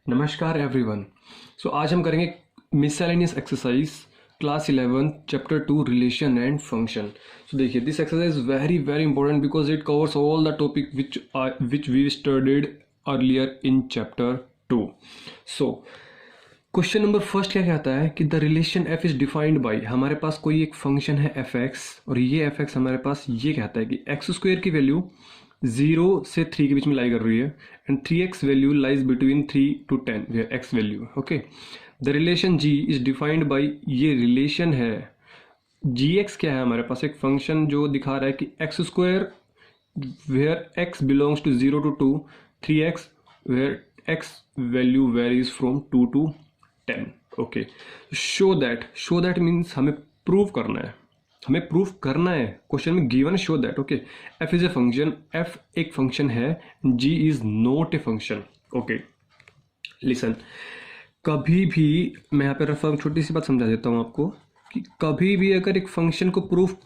नमस्कार एवरीवन। आज हम करेंगे miscellaneous exercise class 11 chapter 2 relation and function. देखिए, this exercise is very very important because it covers all the topic which we studied earlier in chapter 2। Question number first क्या कहता है कि the relation F is defined by, हमारे पास कोई एक function है एफ एक्स और ये एफ एक्स हमारे पास ये कहता है कि एक्स स्क्वायर की वैल्यू 0 से 3 के बीच में लाई कर रही है and 3x value lies between 3 to 10 where x value. Okay, the relation g is defined by, ये रिलेशन है gx क्या है, हमारे पास एक फंक्शन जो दिखा रहा है कि X square where x belongs to 0 to 2, 3x where x value varies from 2 to 10। Okay, show that means हमें प्रूव करना है क्वेश्चन में given show that. Okay, F is a function, F एक फंक्शन है, जी is not a function. Okay, listen, कभी भी मैं यहाँ पे रफा छोटी सी बात समझा देता हूँ आपको कि कभी भी अगर एक फंक्शन को प्रूफ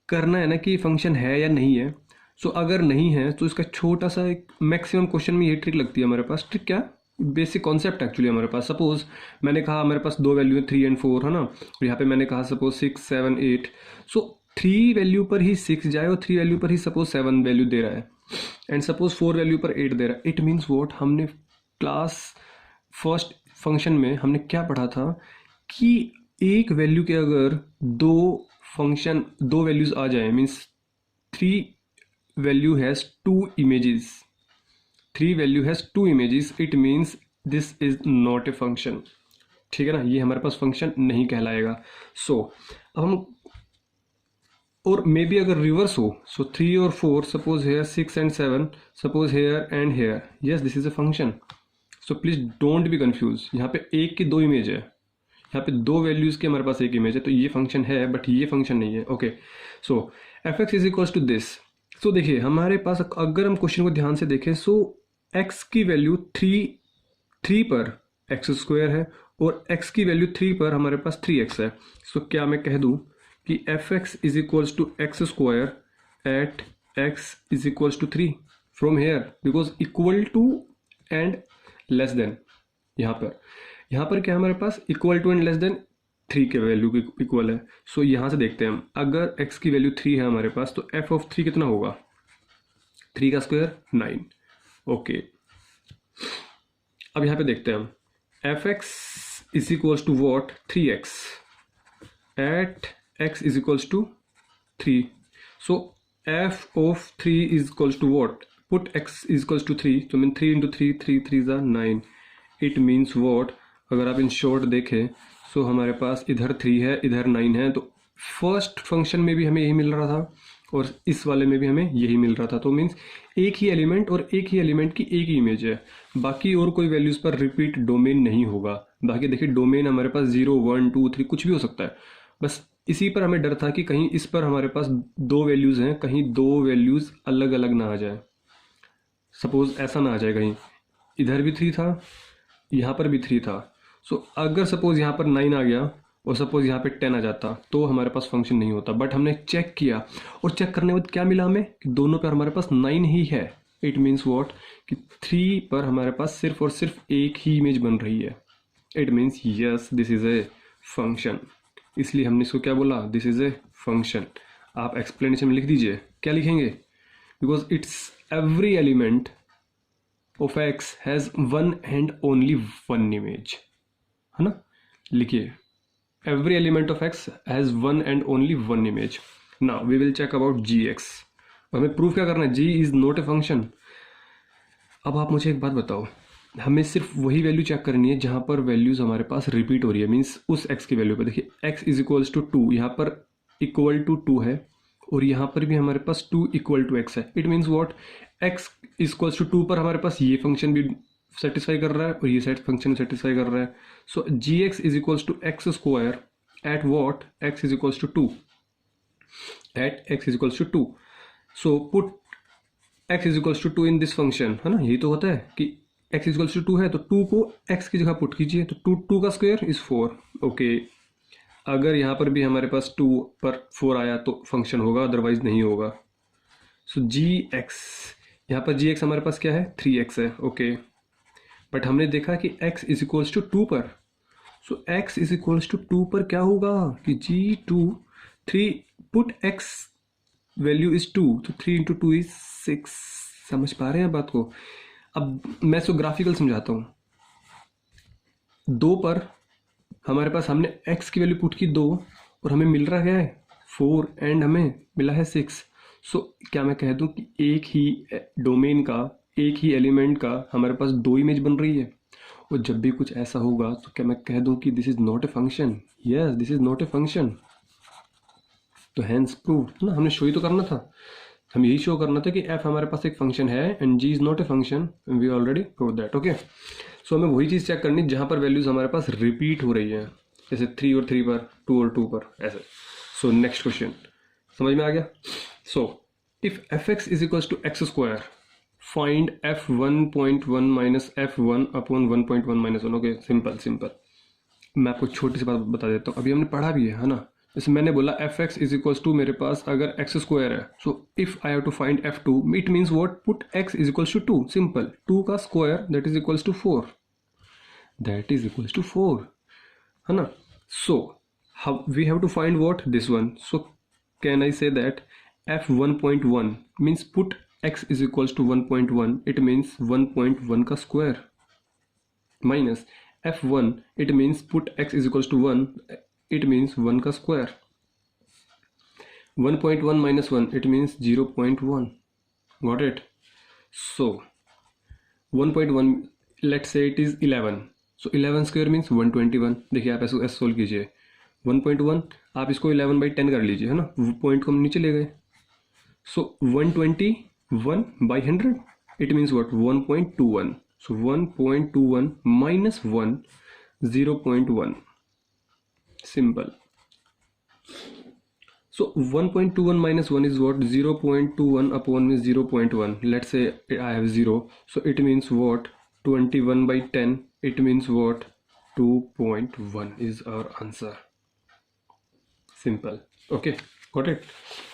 करना है ना कि फंक्शन है या नहीं है, सो अगर नहीं है तो इसका छोटा सा एक मैक्सिमम क्वेश्चन में ये ट्रिक लगती है हमारे पास। ट्रिक क्या, बेसिक कॉन्सेप्ट एक्चुअली हमारे पास। सपोज मैंने कहा हमारे पास दो वैल्यू है 3 and 4 है ना, और यहाँ पे मैंने कहा सपोज 6, 7, 8। सो 3 वैल्यू पर ही 6 जाए और 3 वैल्यू पर ही सपोज 7 वैल्यू दे रहा है एंड सपोज 4 वैल्यू पर 8 दे रहा है। इट मीन्स वॉट, हमने क्लास फर्स्ट फंक्शन में हमने क्या पढ़ा था कि एक वैल्यू के अगर दो वैल्यूज आ जाए, means 3 value has 2 images, 3 value has 2 images, it means this is not a function. ठीक है ना, ये हमारे पास फंक्शन नहीं कहलाएगा। अब हम, और मे बी अगर रिवर्स हो, 3 और 4 suppose here, 6 and 7 suppose here and here, yes this is a function. Please don't be confuse, यहाँ पे एक की 2 इमेज है, यहाँ पे 2 वैल्यूज के हमारे पास एक इमेज है, तो ये फंक्शन है बट ये फंक्शन नहीं है। Okay, F x is equals to this. देखिए हमारे पास अगर हम क्वेश्चन को ध्यान से देखें, एक्स की वैल्यू 3 पर एक्स स्क्वायर है और एक्स की वैल्यू 3 पर हमारे पास 3x है। क्या मैं कह दूं कि F x is equals to x square at X is equals to 3 from here, because equal to and less than, यहाँ पर क्या हमारे पास equal to and less than 3 के वैल्यू के इक्वल है। यहाँ से देखते हैं हम, अगर x की वैल्यू 3 है हमारे पास तो f ऑफ 3 कितना होगा, 3 का स्क्वायर 9। ओके, अब यहाँ पे देखते हैं हम, f x is equals to what, 3x at x is equals to 3। F of 3 is equals to what, put x is equals to 3, तो mean 3 into 3, 3 3 is 9। It means what, अगर आप in short देखें हमारे पास इधर 3 है इधर 9 है, तो फर्स्ट फंक्शन में भी हमें यही मिल रहा था और इस वाले में भी हमें यही मिल रहा था। तो मीन्स एक ही एलिमेंट और एक ही एलिमेंट की एक ही इमेज है, बाकी और कोई वैल्यूज पर रिपीट डोमेन नहीं होगा। बाकी देखिए डोमेन हमारे पास 0, 1, 2, 3 कुछ भी हो सकता है, बस इसी पर हमें डर था कि कहीं इस पर हमारे पास 2 वैल्यूज हैं, कहीं 2 वैल्यूज अलग अलग ना आ जाए। सपोज ऐसा ना आ जाए, कहीं इधर भी 3 था यहाँ पर भी 3 था। अगर सपोज यहाँ पर 9 आ गया और सपोज यहाँ पे 10 आ जाता तो हमारे पास फंक्शन नहीं होता। बट हमने चेक किया और चेक करने के बाद क्या मिला हमें कि दोनों पर हमारे पास 9 ही है। इट मीन्स वॉट कि 3 पर हमारे पास सिर्फ और सिर्फ एक ही इमेज बन रही है। It means yes this is a function, इसलिए हमने इसको क्या बोला, दिस इज ए फंक्शन। आप एक्सप्लेनेशन में लिख दीजिए, क्या लिखेंगे, because it's every element of x has one and only one image, है ना। लिखिए, every element of x has one and only one image. Now we will check about g x. हमें प्रूफ क्या करना है, जी इज नॉट ए फंक्शन। अब आप मुझे एक बात बताओ, हमें सिर्फ वही वैल्यू चेक करनी है जहां पर वैल्यूज हमारे पास रिपीट हो रही है, मीन्स उस एक्स की वैल्यू पर। देखिए एक्स इज इक्वल्स टू 2, यहाँ पर इक्वल टू 2 है और यहाँ पर भी हमारे पास 2 इक्वल टू एक्स है। It means what, x equals to 2 पर हमारे पास ये फंक्शन भी सेटिस्फाई कर रहा है और ये फंक्शन सेटिस्फाई कर रहा है। G x is equals to x square at what, X is equals to 2 at X is equals to 2। Put X is equals to 2 in this function, है ना। यही तो होता है कि एक्स इज इक्वल्स टू 2 है तो 2 को एक्स की जगह पुट कीजिए, तो 2 का स्क्वायर इज 4। ओके, अगर यहाँ पर भी हमारे पास 2 पर 4 आया तो फंक्शन होगा, अदरवाइज नहीं होगा। जी एक्स, यहाँ पर जी एक्स हमारे पास क्या है, 3x है। ओके, बट हमने देखा कि x इज इक्वल्स टू 2 पर, सो x इज इक्वल्स टू 2 पर क्या होगा कि g2 3 put x value is 2, तो 3 इंटू 2 इज 6। समझ पा रहे हैं बात को? अब मैं इसको ग्राफिकल समझाता हूँ। 2 पर हमारे पास हमने x की वैल्यू पुट की 2 और हमें मिल रहा है 4 एंड हमें मिला है 6। सो क्या मैं कह दूं कि एक ही डोमेन का, एक ही एलिमेंट का हमारे पास 2 इमेज बन रही है? और जब भी कुछ ऐसा होगा तो क्या मैं कह दूं कि this is not a function? Yes, this is not a function. तो हैंस प्रूव्ड ना, हमने शो ही तो करना था, हम यही शो करना था कि f हमारे पास एक फंक्शन है and g is not a function, we already prove that. Okay, so हमें वही चीज़ चेक करनी जहाँ पर वैल्यूज हमारे पास रिपीट हो रही है, जैसे 3 और 3 पर, 2 और 2 पर, ऐसे। सो नेक्स्ट क्वेश्चन समझ में आ गया? So if fx is equals to x square, find f1.1 minus f1 upon 1.1 minus 1। Okay, simple simple. मैं आपको छोटी सी बात बता देता हूँ, अभी हमने पढ़ा भी है ना। जैसे मैंने बोला fx इज इक्वल्स टू, मेरे पास अगर एक्स स्क्वायर है, so if I have to find f2, it means what? Put x is equals to 2, simple. 2 का square that is equals to 4, that is equals to 4, है ना। So we have to find what? This one. So can I say that f1.1 means put x is equals to 1.1, it means 1.1 का square, minus f1, it means put x is equals to 1, it means 1 का square. 1.1 minus 1, it means 0.1। Got it? So 1.1, let's say it is 11, so 11 square means 121। देखिए आप ऐसे solve कीजिए, 1.1 आप इसको 11/10 कर लीजिए, है ना, पॉइंट को हम नीचे ले गए। सो 121/100, it means what? 1.21। So 1.21 minus 1, 0.1, simple. So 1.21 minus 1 is what? 0.21 upon is 0.1. Let's say I have 0. So it means what? 21/10. It means what? 2.1 is our answer. Simple. Okay. Got it?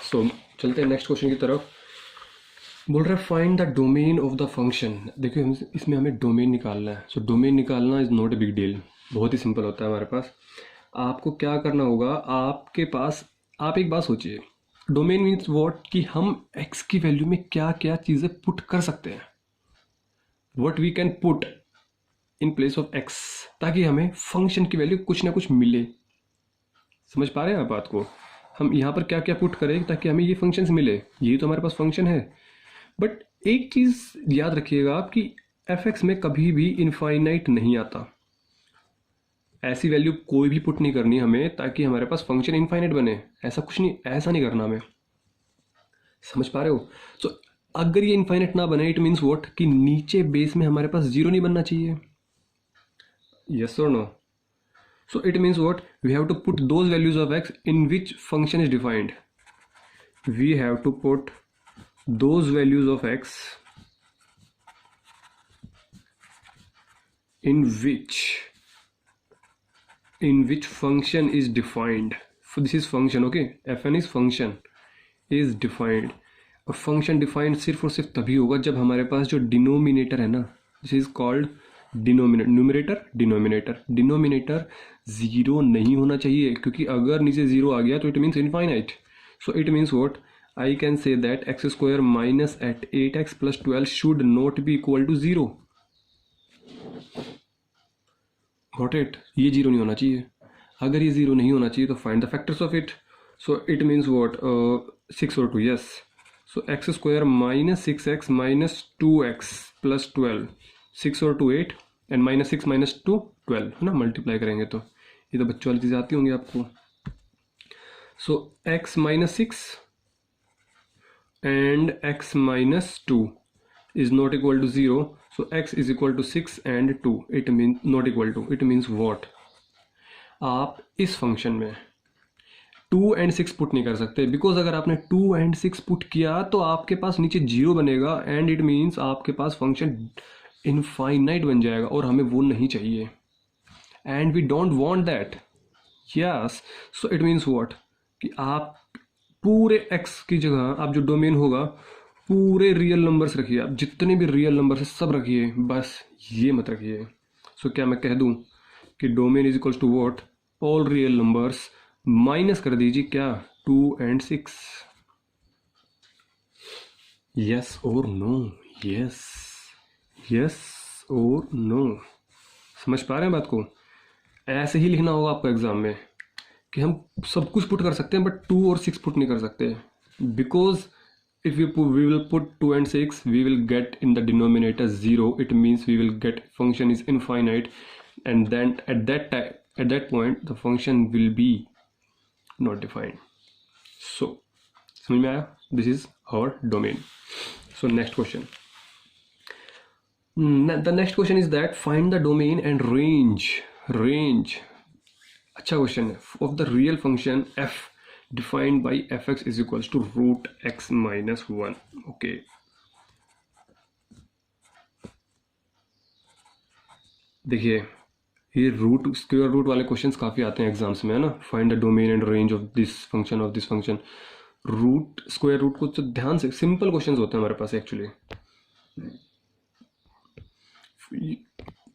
So चलते हैं next question की तरफ। बोल रहा है find the domain of the function. देखिए इसमें हमें डोमेन निकालना है। सो डोमेन निकालना is not a big deal, बहुत ही सिंपल होता है हमारे पास। आपको क्या करना होगा, आपके पास, आप एक बात सोचिए, डोमेन मीन्स व्हाट? कि हम x की वैल्यू में क्या क्या चीज़ें पुट कर सकते हैं, what we can put in place of x, ताकि हमें फंक्शन की वैल्यू कुछ ना कुछ मिले। समझ पा रहे हैं आप बात को? हम यहाँ पर क्या क्या पुट करें ताकि हमें ये फंक्शंस मिले, यही तो हमारे पास फंक्शन है। बट एक चीज़ याद रखिएगा आप कि fx में कभी भी इनफाइनाइट नहीं आता। ऐसी वैल्यू कोई भी पुट नहीं करनी हमें ताकि हमारे पास फंक्शन इनफाइनाइट बने, ऐसा कुछ नहीं, ऐसा नहीं करना हमें। समझ पा रहे हो? सो अगर ये इनफाइनाइट ना बने, इट मीन्स व्हाट? कि नीचे बेस में हमारे पास 0 नहीं बनना चाहिए। यस और no? So it means what? We have to put those values of x in which function is defined. We have to put those values of x in which function is defined. So this is function, okay, fn is function is defined। और function defined सिर्फ और सिर्फ तभी होगा जब हमारे पास जो denominator है ना, this is called denominator, numerator denominator, denominator 0 नहीं होना चाहिए, क्योंकि अगर नीचे 0 आ गया तो it means infinite. So it means what? I can say that x square minus at 8x + 12 should not be equal to 0। Got it? ये 0 नहीं होना चाहिए। अगर ये 0 नहीं होना चाहिए तो find the factors of it. So it means what? 6 और 2, yes. So X square minus 6x minus 2x + 12, 6 और 2 8 एंड माइनस 6 माइनस 2 12, है ना, मल्टीप्लाई करेंगे तो ये तो बच्चों वाली चीज़ आती होंगी आपको। सो x minus 6 and x minus 2 is not equal to 0, so x is equal to 6 and 2, it means not equal to, it means what? आप इस फंक्शन में 2 and 6 पुट नहीं कर सकते, बिकॉज अगर आपने 2 and 6 पुट किया तो आपके पास नीचे 0 बनेगा एंड इट मीन्स आपके पास फंक्शन इनफाइनाइट बन जाएगा और हमें वो नहीं चाहिए and we don't want that. Yes, so it means what? कि आप पूरे x की जगह आप जो डोमेन होगा पूरे रियल नंबर्स रखिए, आप जितने भी रियल नंबर्स हैं सब रखिए, बस ये मत रखिए। सो क्या मैं कह दूं कि domain is equals to what, all real numbers minus कर दीजिए क्या, 2 and 6। यस और नो, यस यस और नो, समझ पा रहे हैं बात को? ऐसे ही लिखना होगा आपको एग्जाम में कि हम सब कुछ पुट कर सकते हैं बट 2 और 6 पुट नहीं कर सकते, because if we will put 2 and 6 we will get in the denominator 0. It means we will get function is infinite, and then at that point the function will be not defined. So समझ में आया? This is our domain. So next question. The next question is that find the domain and range. अच्छा question है, of the real function f defined by fx is equals to root x minus 1. Okay, देखिए ये root square root वाले questions काफ़ी आते हैं exams में, है ना? Find the domain and range of this function. Root square root को तो ध्यान से, सिंपल क्वेश्चंस होते हैं हमारे पास एक्चुअली।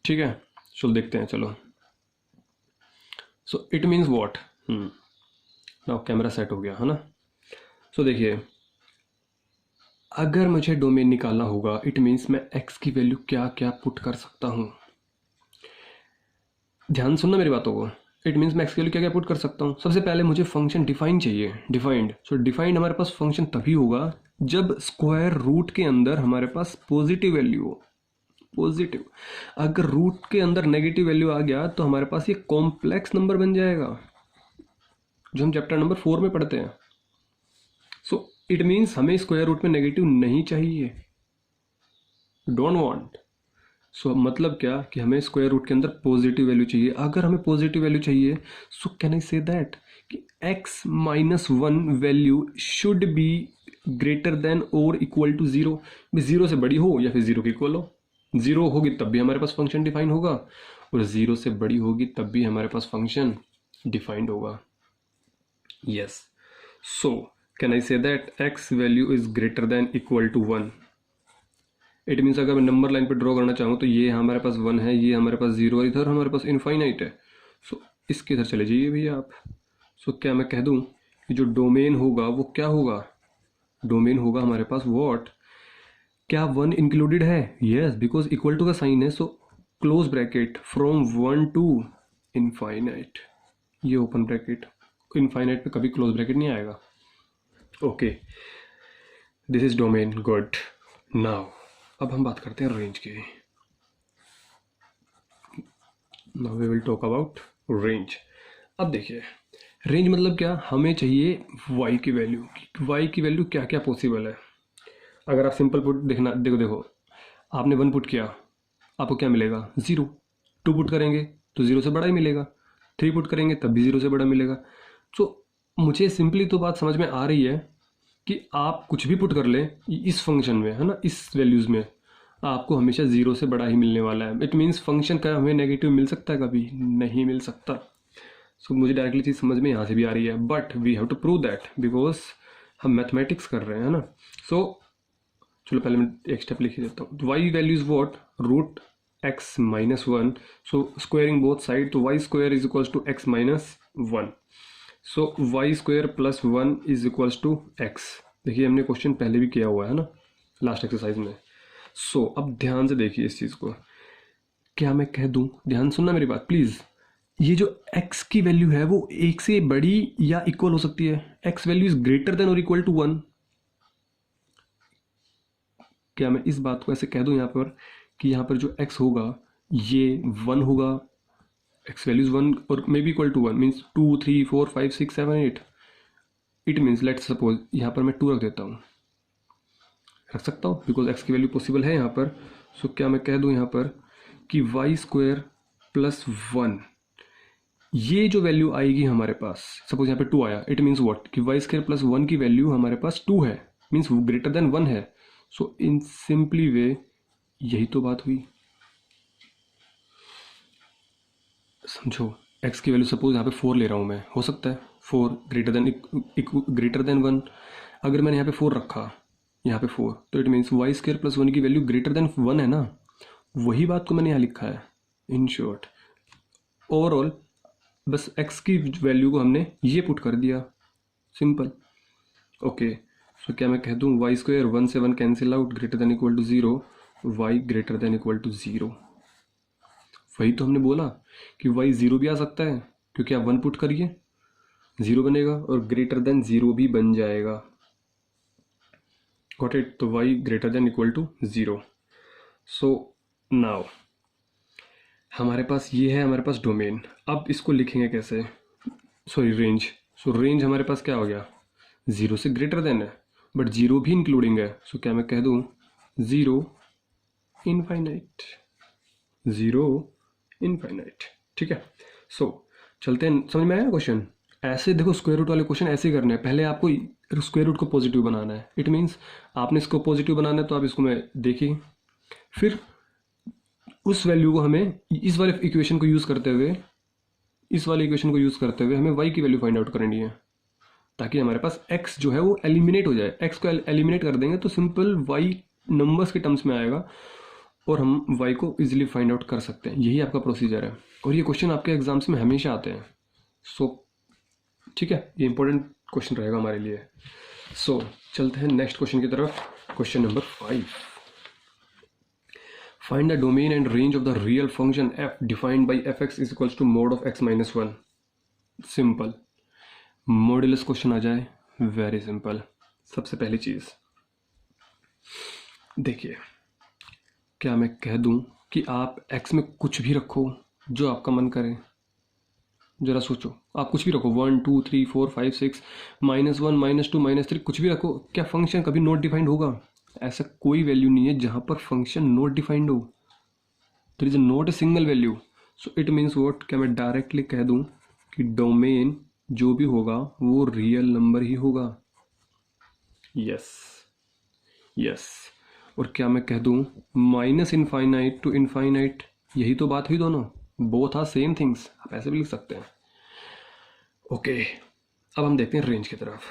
ठीक है, चलो देखते हैं, चलो। सो it means what, now camera set हो गया है ना? सो देखिए, अगर मुझे डोमेन निकालना होगा, इट मीन्स मैं एक्स की वैल्यू क्या क्या पुट कर सकता हूँ। ध्यान सुनना मेरी बातों को। इट मीन्स मैं एक्स की वैल्यू क्या क्या पुट कर सकता हूँ। सबसे पहले मुझे फंक्शन डिफाइन चाहिए, डिफाइंड। सो डिफाइंड हमारे पास फंक्शन तभी होगा जब स्क्वायर रूट के अंदर हमारे पास पॉजिटिव वैल्यू हो। पॉजिटिव, अगर रूट के अंदर नेगेटिव वैल्यू आ गया तो हमारे पास ये कॉम्प्लेक्स नंबर बन जाएगा, जो हम चैप्टर नंबर 4 में पढ़ते हैं। सो इट मीन्स हमें स्क्वायर रूट में नेगेटिव नहीं चाहिए, डोंट वांट। सो मतलब क्या कि हमें स्क्वायर रूट के अंदर पॉजिटिव वैल्यू चाहिए। अगर हमें पॉजिटिव वैल्यू चाहिए, सो कैन आई से दैट कि x minus 1 value should be greater then और इक्वल टू 0। 0 से बड़ी हो या फिर 0 के इक्वल हो। 0 होगी तब भी हमारे पास फंक्शन डिफाइन होगा, और 0 से बड़ी होगी तब भी हमारे पास फंक्शन डिफाइंड होगा। Yes, so can I say that x value is greater than equal to 1। It means अगर मैं नंबर लाइन पे ड्रॉ करना चाहूँ तो ये हमारे पास 1 है, ये हमारे पास 0 और इधर हमारे पास इनफाइनाइट है। सो इसके इधर चले जाइए भैया आप। सो क्या मैं कह दूँ कि जो डोमेन होगा वो क्या होगा? डोमेन होगा हमारे पास वॉट, क्या 1 इंक्लूडेड है? यस, बिकॉज इक्वल टू का साइन है। So close bracket from 1 to infinite, ये ओपन ब्रैकेट। इनफाइनाइट पे कभी क्लोज ब्रैकेट नहीं आएगा। Okay, this is domain, good. Now अब हम बात करते हैं रेंज की। Now we will talk about range. अब देखिए, रेंज मतलब क्या, हमें चाहिए y की वैल्यू। y की वैल्यू क्या क्या पॉसिबल है। अगर आप सिंपल पुट देखना, देखो आपने 1 पुट किया, आपको क्या मिलेगा? 0। 2 पुट करेंगे तो 0 से बड़ा ही मिलेगा। 3 पुट करेंगे तब भी 0 से बड़ा मिलेगा। तो मुझे सिंपली तो बात समझ में आ रही है कि आप कुछ भी पुट कर लें इस फंक्शन में, है ना, इस वैल्यूज़ में, आपको हमेशा 0 से बड़ा ही मिलने वाला है। इट मीन्स फंक्शन का हमें नेगेटिव मिल सकता है? कभी नहीं मिल सकता। सो मुझे डायरेक्टली चीज़ समझ में यहाँ से भी आ रही है, but we have to prove that because हम मैथमेटिक्स कर रहे हैं, है ना। सो चलो पहले मैं एक स्टेप लिख देता हूँ। Y value is what, root X minus 1। So squaring both side, तो Y square is equals to X minus 1। So Y square plus 1 is equals to X. देखिए हमने क्वेश्चन पहले भी किया हुआ है ना, लास्ट एक्सरसाइज में। सो अब ध्यान से देखिए इस चीज़ को। क्या मैं कह दूं, ध्यान सुनना मेरी बात प्लीज़। ये जो x की वैल्यू है वो 1 से बड़ी या इक्वल हो सकती है। x value is greater then और इक्वल टू 1। क्या मैं इस बात को ऐसे कह दूं यहाँ पर कि यहाँ पर जो x होगा ये 1 होगा, x वैल्यू इज 1 और may be equal to 1 means 2 3 4 5 6 7 8। It means let's suppose यहाँ पर मैं 2 रख देता हूँ, रख सकता हूँ बिकॉज x की वैल्यू पॉसिबल है यहाँ पर। सो क्या मैं कह दूँ यहाँ पर कि वाई स्क्वायर प्लस 1, ये जो वैल्यू आएगी हमारे पास, सपोज यहाँ पे 2 आया, इट मीन्स व्हाट कि वाई स्क्वायर प्लस 1 की वैल्यू हमारे पास 2 है, मीन्स ग्रेटर देन 1 है। सो इन सिंपली वे यही तो बात हुई। समझो, x की वैल्यू सपोज यहाँ पे 4 ले रहा हूँ मैं, हो सकता है 4 ग्रेटर देन 1। अगर मैंने यहाँ पे 4 रखा यहाँ पे 4, तो it means y square plus 1 की वैल्यू ग्रेटर देन 1 है ना, वही बात को मैंने यहाँ लिखा है। इन शॉर्ट ओवरऑल बस x की वैल्यू को हमने ये पुट कर दिया, सिंपल। ओके, सो क्या मैं कह दूँ वाई स्क्वायर 1 से 1 cancel out, greater than equal to 0, y greater than equal to 0। वही तो हमने बोला कि वाई 0 भी आ सकता है, क्योंकि आप 1 पुट करिए 0 बनेगा और ग्रेटर देन 0 भी बन जाएगा। Got it? तो y greater than equal to 0। So now हमारे पास ये है, हमारे पास डोमेन। अब इसको लिखेंगे कैसे? Sorry, range. सो रेंज हमारे पास क्या हो गया, 0 से ग्रेटर देन है, बट 0 भी इंक्लूडिंग है। सो क्या मैं कह दूँ 0 इनफाइनाइट, 0 इनफाइनाइट। ठीक है, सो चलते हैं। समझ में आया क्वेश्चन? ऐसे देखो, स्क्वायर रूट वाले क्वेश्चन ऐसे ही करने हैं। पहले आपको स्क्वायर रूट को पॉजिटिव बनाना है, इट मीन्स आपने इसको पॉजिटिव बनाना है, तो आप इसको मैं देखिए, फिर उस वैल्यू को हमें इस वाले इक्वेशन को यूज़ करते हुए, इस वाले इक्वेशन को यूज़ करते हुए हमें y की वैल्यू फाइंड आउट करनी है, ताकि हमारे पास x जो है वो एलिमिनेट हो जाए। x को एलिमिनेट कर देंगे तो सिंपल y नंबर्स के टर्म्स में आएगा और हम y को इजीली फाइंड आउट कर सकते हैं। यही आपका प्रोसीजर है और ये क्वेश्चन आपके एग्जाम्स में हमेशा आते हैं। सो ठीक है, ये इंपॉर्टेंट क्वेश्चन रहेगा हमारे लिए। सो चलते हैं नेक्स्ट क्वेश्चन की तरफ। Question number 5, find the domain and range of the real function f defined by fx is equals to mod of x minus 1। Simple modulus question आ जाए, वेरी सिंपल। सबसे पहली चीज देखिए, क्या मैं कह दूं कि आप x में कुछ भी रखो जो आपका मन करे। जरा सोचो, आप कुछ भी रखो, 1 2 3 4 5 6 -1 -2 -3 कुछ भी रखो, क्या फंक्शन कभी नॉट डिफाइंड होगा? ऐसा कोई वैल्यू नहीं है जहां पर फंक्शन नॉट डिफाइंड हो। There is not a single value. So it means what, क्या मैं डायरेक्टली कह दूं कि डोमेन जो भी होगा वो रियल नंबर ही होगा। Yes yes. और क्या मैं कह दूं माइनस इनफाइनाइट टू इनफाइनाइट, यही तो बात हुई दोनों, बोथ आर सेम थिंग्स, आप ऐसे भी लिख सकते हैं। ओके, अब हम देखते हैं रेंज की तरफ।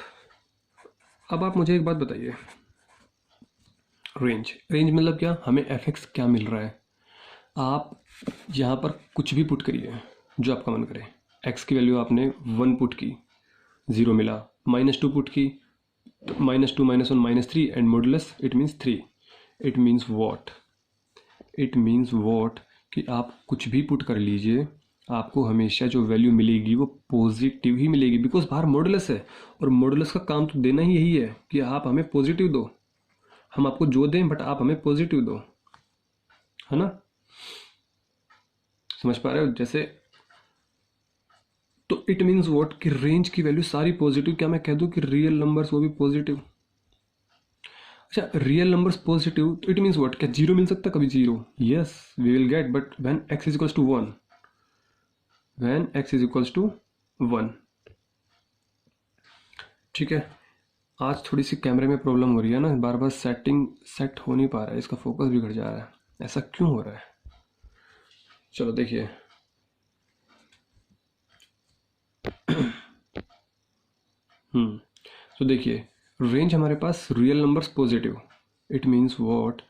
अब आप मुझे एक बात बताइए, रेंज मतलब क्या? हमें fx क्या मिल रहा है? आप यहाँ पर कुछ भी पुट करिए जो आपका मन करे। x की वैल्यू आपने 1 पुट की, 0 मिला। -2 पुट की, तो -2 -1 -3 and modulus it means 3। It means what? It means what कि आप कुछ भी पुट कर लीजिए, आपको हमेशा जो वैल्यू मिलेगी वो पॉजिटिव ही मिलेगी, बिकॉज बाहर मॉडुलस है और मॉडुलस का काम तो देना ही यही है कि आप हमें पॉजिटिव दो। हम आपको जो दें बट आप हमें पॉजिटिव दो, है ना? समझ पा रहे हो? जैसे तो इट मीन्स व्हाट कि रेंज की वैल्यू सारी पॉजिटिव। क्या मैं कह दूं कि रियल नंबर्स वो भी पॉजिटिव? अच्छा, रियल नंबर्स पॉजिटिव, तो इट मीन्स व्हाट, क्या 0 मिल सकता कभी 0? Yes we will get, but when x is equals to 1, when x is equals to 1। ठीक है, आज थोड़ी सी कैमरे में प्रॉब्लम हो रही है ना, बार बार सेट हो नहीं पा रहा है, इसका फोकस बिगड़ जा रहा है। ऐसा क्यों हो रहा है? चलो देखिए, तो देखिए रेंज हमारे पास real numbers positive, it means what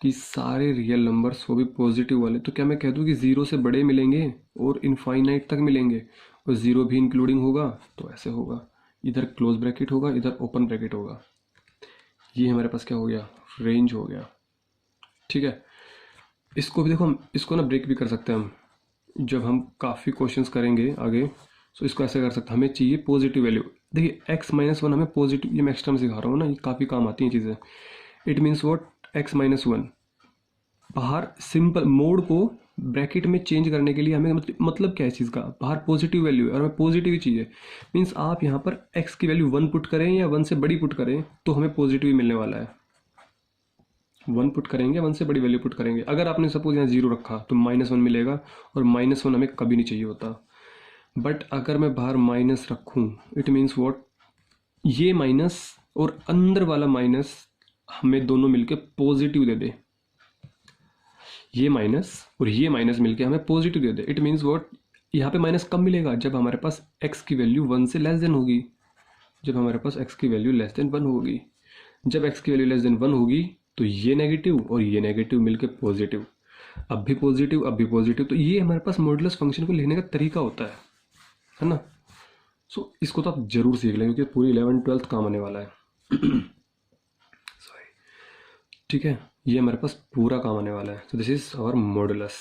कि सारे रियल नंबर्स वो भी पॉजिटिव वाले। तो क्या मैं कह दूं कि 0 से बड़े मिलेंगे और इनफाइनाइट तक मिलेंगे और 0 भी इंक्लूडिंग होगा, तो ऐसे होगा, इधर क्लोज ब्रैकेट होगा, इधर ओपन ब्रैकेट होगा। ये हमारे पास क्या हो गया? रेंज हो गया। ठीक है, इसको भी देखो, हम इसको ना ब्रेक भी कर सकते हैं हम, जब हम काफ़ी क्वेश्चंस करेंगे आगे। सो इसको ऐसे कर सकते हैं, हमें चाहिए पॉजिटिव वैल्यू। देखिए x-1 हमें पॉजिटिव, ये मैं एक्स्ट्रा में सिखा रहा हूँ ना, ये काफ़ी काम आती हैं चीज़ें। इट मीन्स व्हाट, x-1 बाहर सिंपल मोड को ब्रैकेट में चेंज करने के लिए हमें मतलब क्या है इस चीज़ का? बाहर पॉजिटिव वैल्यू है और हमें पॉजिटिव ही चाहिए। मीन्स आप यहाँ पर x की वैल्यू 1 पुट करें या 1 से बड़ी पुट करें तो हमें पॉजिटिव ही मिलने वाला है। 1 पुट करेंगे, 1 से बड़ी वैल्यू पुट करेंगे। अगर आपने सपोज यहाँ 0 रखा तो -1 मिलेगा और -1 हमें कभी नहीं चाहिए होता। बट अगर मैं बाहर माइनस रखूँ, इट मीन्स व्हाट, ये माइनस और अंदर वाला माइनस हमें दोनों मिलके पॉजिटिव दे दे, ये माइनस और ये माइनस मिलके हमें positive they they. It means what, यहाँ पे माइनस कब मिलेगा? जब हमारे पास x की वैल्यू 1 से लेस देन होगी, जब हमारे पास x की वैल्यू लेस देन 1 होगी। जब x की वैल्यू लेस देन 1 होगी तो ये नेगेटिव और ये नेगेटिव मिलके पॉजिटिव, अब भी पॉजिटिव, अब भी पॉजिटिव। तो ये हमारे पास मॉडुलस फंक्शन को लिखने का तरीका होता है ना। सो इसको तो आप जरूर सीख लें क्योंकि पूरी 11th-12th काम आने वाला है। सॉरी, ठीक है, ये हमारे पास पूरा काम आने वाला है। So this is our modulus.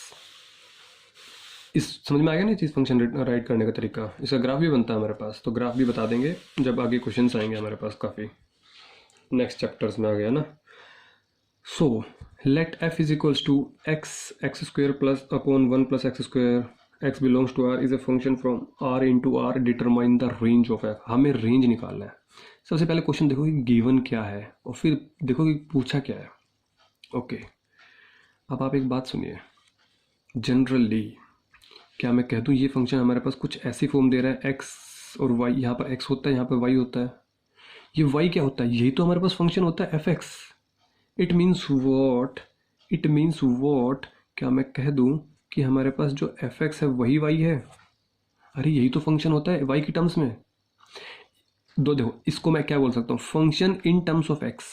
इस समझ में आ गया ना चीज़, फंक्शन राइट करने का तरीका। इसका ग्राफ भी बनता है हमारे पास, तो ग्राफ भी बता देंगे जब आगे क्वेश्चंस आएंगे हमारे पास, काफ़ी नेक्स्ट चैप्टर्स में आ गया ना। So let f is equals to x square plus upon 1 plus x square, x belongs to R is a function from R into R, determine the range of f। हमें range निकालना है। सबसे पहले question देखो कि given क्या है और फिर देखो कि पूछा क्या है। ओके, अब आप एक बात सुनिए। जनरली क्या मैं कह दूँ ये फंक्शन हमारे पास कुछ ऐसी फॉर्म दे रहा है, x और y, यहाँ पर x होता है, यहाँ पर y होता है। ये y क्या होता है? यही तो हमारे पास फंक्शन होता है fx। It means what, it means what, क्या मैं कह दूँ कि हमारे पास जो fx है वही y है? अरे यही तो फंक्शन होता है y की टर्म्स में। देखो इसको मैं क्या बोल सकता हूँ, function in terms of x,